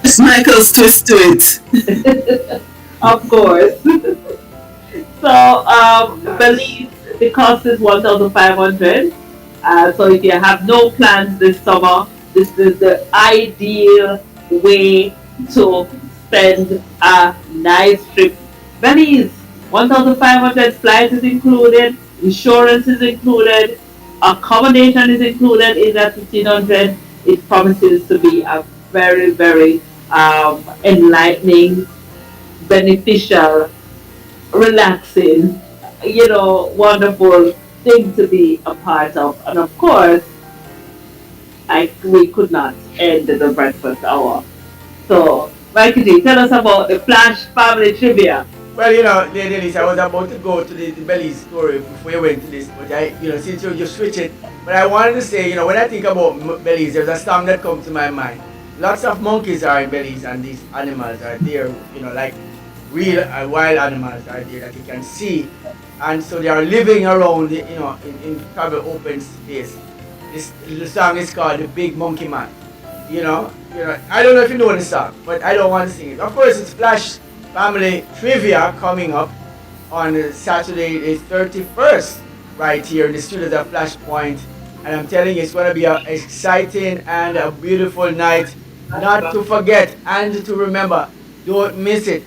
it's Michael's twist to it. Of course. So, Belize, the cost is 1,500. So if you have no plans this summer, this is the ideal way to spend a nice trip. Belize, 1,500, flight is included, insurance is included, accommodation is included in that 1,500. It promises to be a very, very enlightening, beneficial, relaxing, wonderful thing to be a part of. And of course, we could not end the breakfast hour. So, Mikey G, tell us about the Flash family trivia. Well, Lady Elise, I was about to go to the Belize story before you went to this, but since you just switch it. But I wanted to say, when I think about Belize, there's a song that comes to my mind. Lots of monkeys are in Belize, and these animals are there, like real wild animals are there that you can see, and so they are living around, in probably open space. The song is called "The Big Monkey Man." I don't know if you know the song, but I don't want to sing it. Of course, it's Flash Family Trivia coming up on Saturday the 31st, right here in the studios of Flashpoint, and I'm telling you, it's going to be an exciting and a beautiful night. Not to forget and to remember, don't miss it.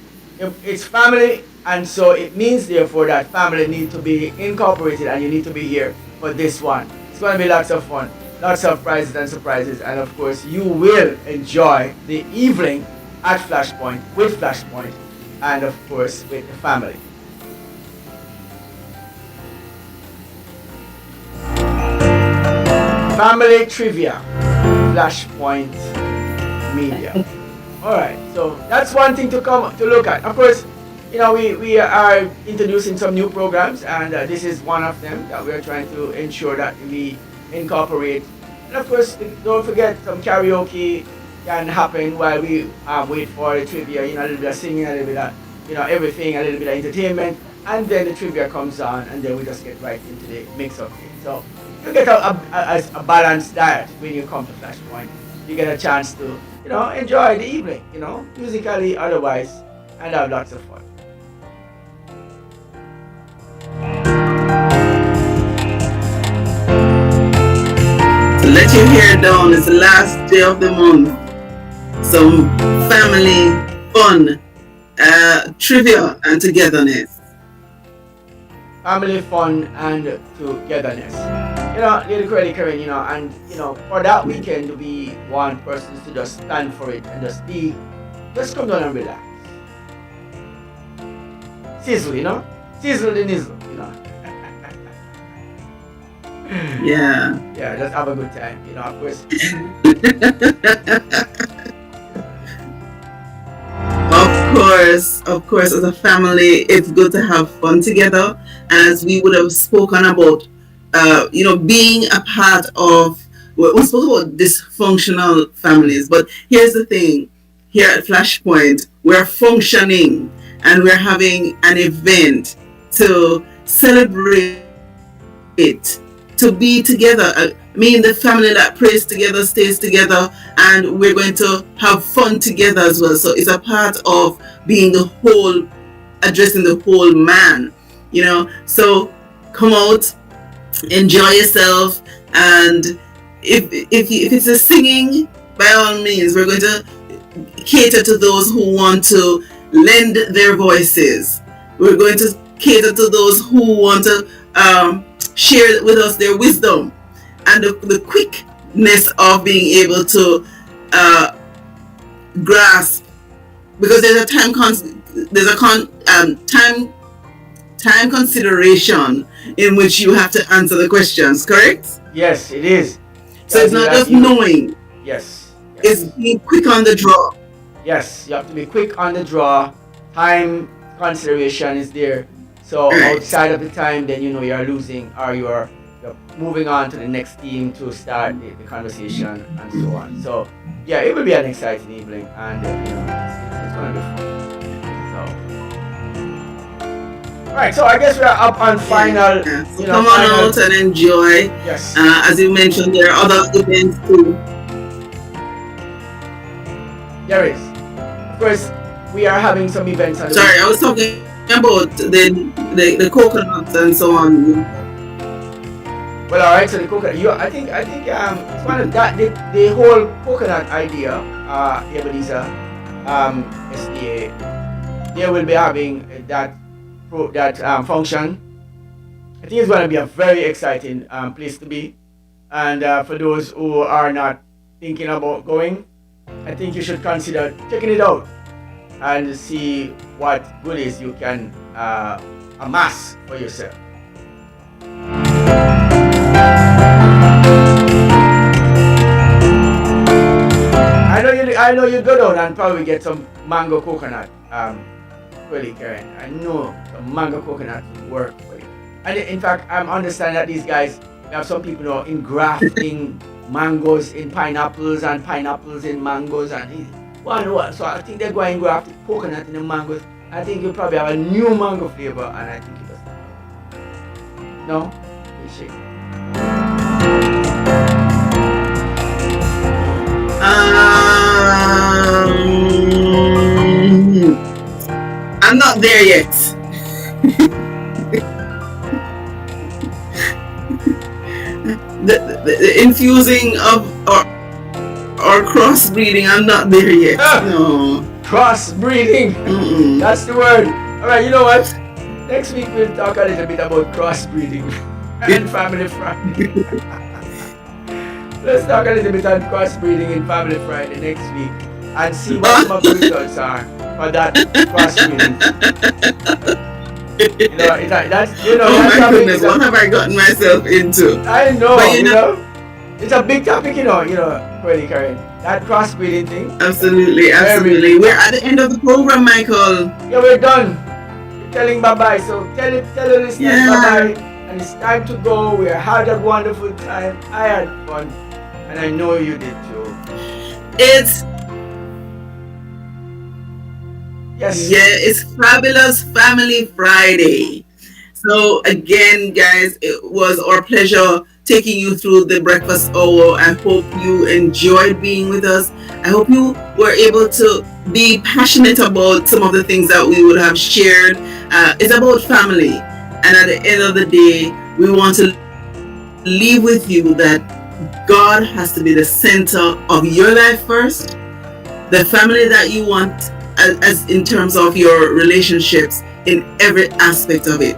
It's family, and so it means therefore that family need to be incorporated, and you need to be here for this one. It's going to be lots of fun, lots of prizes and surprises, and of course you will enjoy the evening at Flashpoint with Flashpoint, and of course with the family. Family trivia, Flashpoint Media. Alright, so that's one thing to look at. Of course, we are introducing some new programs, and this is one of them that we are trying to ensure that we incorporate. And of course, don't forget, some karaoke can happen while we wait for the trivia, a little bit of singing, a little bit of, everything, a little bit of entertainment, and then the trivia comes on, and then we just get right into the mix of it. So you get a balanced diet when you come to Flashpoint. You get a chance to, enjoy the evening, musically, otherwise, and have lots of fun. Let your hair down. It's the last day of the month. Some family fun, trivia and togetherness. Family fun and togetherness. Lady Karen, and for that weekend, we want persons to just stand for it and just come down and relax. Sizzle, sizzle the nizzle, Yeah. Yeah, just have a good time, of course. Of course, as a family, it's good to have fun together. As we would have spoken about being a part of, we spoke about dysfunctional families, but here's the thing. Here at Flashpoint, we're functioning and we're having an event to celebrate, to be together. I mean, the family that prays together stays together, and we're going to have fun together as well. So it's a part of being the whole, addressing the whole man, So come out, enjoy yourself, and if it's a singing, by all means, we're going to cater to those who want to lend their voices. We're going to cater to those who want to share with us their wisdom and the quickness of being able to grasp, because there's a time consideration in which you have to answer the questions, correct? Yes, it is. So it's not just knowing. Yes. It's being quick on the draw. Yes, you have to be quick on the draw. Time consideration is there. So outside of the time, then you're losing, or you're moving on to the next team to start the conversation and so on. So yeah, it will be an exciting evening, and it's gonna be fun. So right, so I guess we are up on final. So come on out and enjoy. Yes. As you mentioned, there are other events too. There is. Of course, we are having some events. On Sorry, I was talking about the coconuts and so on. Well, all right. So the coconut. I think it's one of that the whole coconut idea. Ebenezer, SDA. They will be having that function. I think it's going to be a very exciting place to be. And for those who are not thinking about going, I think you should consider checking it out and see what goodies you can amass for yourself. I know you go down and probably get some mango coconut. Really, Karen. I know the mango coconut will work for you. And in fact, I'm understanding that these guys have some people engrafting mangoes in pineapples and pineapples in mangoes and what. So I think they're going to graft coconut in the mangoes. I think you probably have a new mango flavor, and I think it does. No? You see. I'm not there yet. the infusing of or crossbreeding, I'm not there yet. No. Crossbreeding. That's the word. Alright, you know what? Next week we'll talk a little bit about crossbreeding and Family Friday. Let's talk a little bit on crossbreeding in Family Friday next week and see what some of the results are for that crossbreeding. That's oh my goodness, what have I gotten myself into? I know, but it's a big topic, Curly Karen. That crossbreeding thing. Absolutely. We're at the end of the program, Michael. Yeah, we're done. We're telling bye-bye. So tell the listeners bye-bye. And it's time to go. We had a wonderful time. I had fun. And I know you did too. It's Fabulous Family Friday. So again, guys, it was our pleasure taking you through the breakfast hour. I hope you enjoyed being with us. I hope you were able to be passionate about some of the things that we would have shared. It's about family. And at the end of the day, we want to leave with you that God has to be the center of your life first. The family that you want as in terms of your relationships in every aspect of it.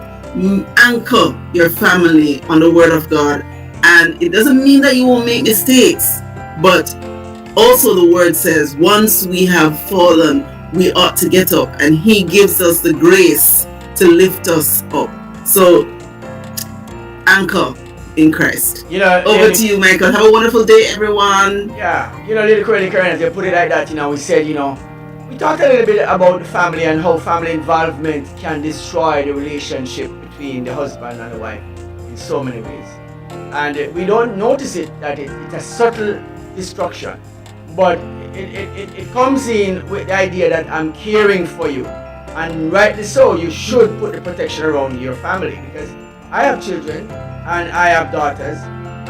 Anchor your family on the Word of God. And it doesn't mean that you won't make mistakes, but also the Word says once we have fallen, we ought to get up, and He gives us the grace to lift us up. So anchor in Christ. Over to you, Michael. Have a wonderful day, everyone. Yeah, Little Curly Current, they put it like that, we said, we talked a little bit about family and how family involvement can destroy the relationship between the husband and the wife in so many ways. and we don't notice it that it's a subtle destruction, but it comes in with the idea that I'm caring for you, and rightly so. You should put the protection around your family, because I have children and I have daughters,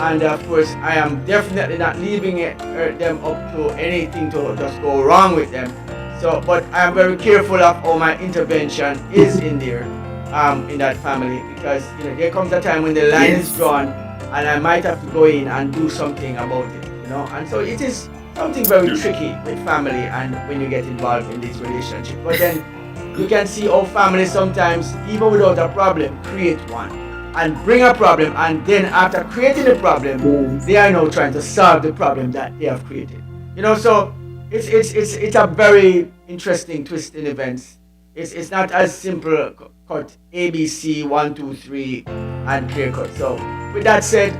and of course I am definitely not leaving them up to anything to just go wrong with them. So, but I am very careful of how my intervention is in there, in that family, because there comes a time when the line is drawn, and I might have to go in and do something about it, and so it is something very tricky with family, and when you get involved in this relationship. But then you can see how families sometimes, even without a problem, create one and bring a problem, and then after creating the problem, they are now trying to solve the problem that they have created. So it's a very interesting twist in events. It's not as simple cut ABC 1, 2, 3 and clear cut. So with that said,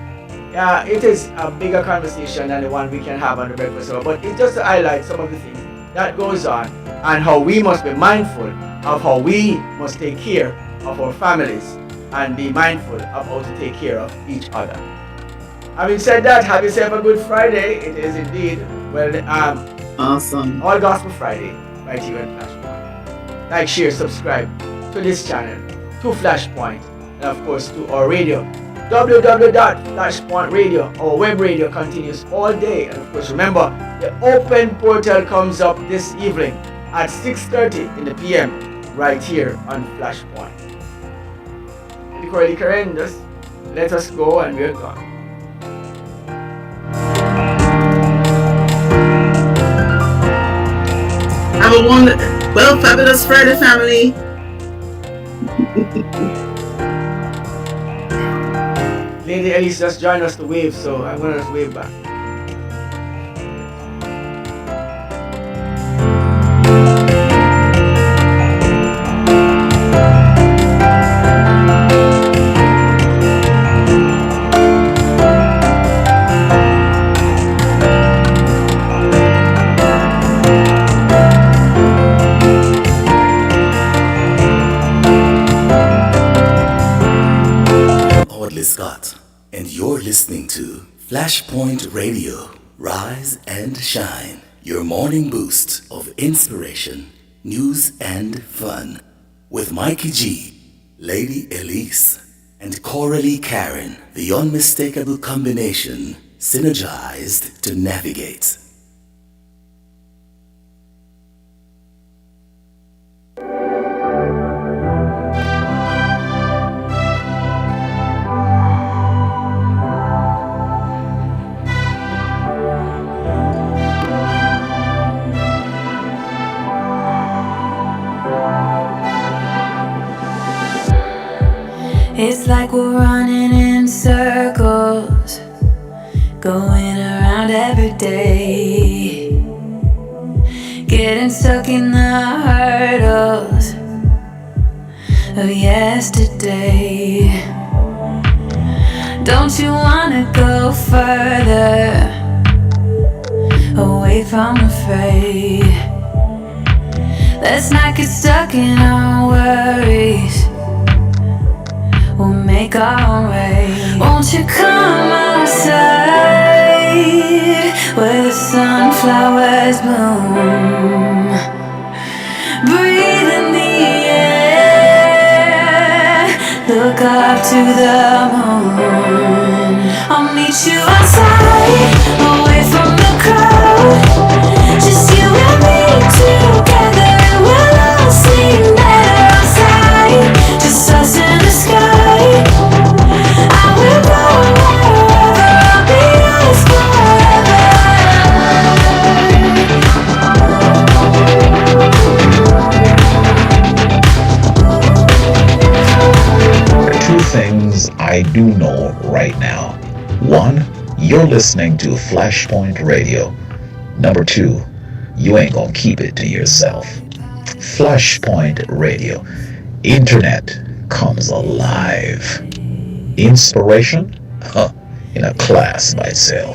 it is a bigger conversation than the one we can have on the breakfast hour, but it's just to highlight some of the things that goes on and how we must be mindful of how we must take care of our families and be mindful of how to take care of each other. Having said that, have yourself a good Friday. It is indeed, awesome. All Gospel Friday right here at Flashpoint. Like, share, subscribe to this channel, to Flashpoint, and of course to our radio, www.flashpoint radio. Our web radio continues all day, and of course remember, the open portal comes up this evening at 6:30 in the PM right here on Flashpoint. Karen, just let us go and we're gone. Have a fabulous Friday, family. Lady Elise just joined us to wave, so I'm going to wave back. Scott, and you're listening to Flashpoint Radio, Rise and Shine, your morning boost of inspiration, news, and fun. With Mikey G, Lady Elise, and Coralie Karen, the unmistakable combination, synergized to navigate. It's like we're running in circles, going around every day, getting stuck in the hurdles of yesterday. Don't you wanna go further, away from the fray? Let's not get stuck in our worries, we'll make our own way. Won't you come outside where the sunflowers bloom? Breathe in the air, look up to the moon. I'll meet you outside, away from the crowd, just you and me together, and we'll all sing better outside, just us in the sky. Things I do know right now. 1, you're listening to Flashpoint Radio. Number 2, you ain't gonna keep it to yourself. Flashpoint Radio. Internet comes alive. Inspiration? In a class by itself.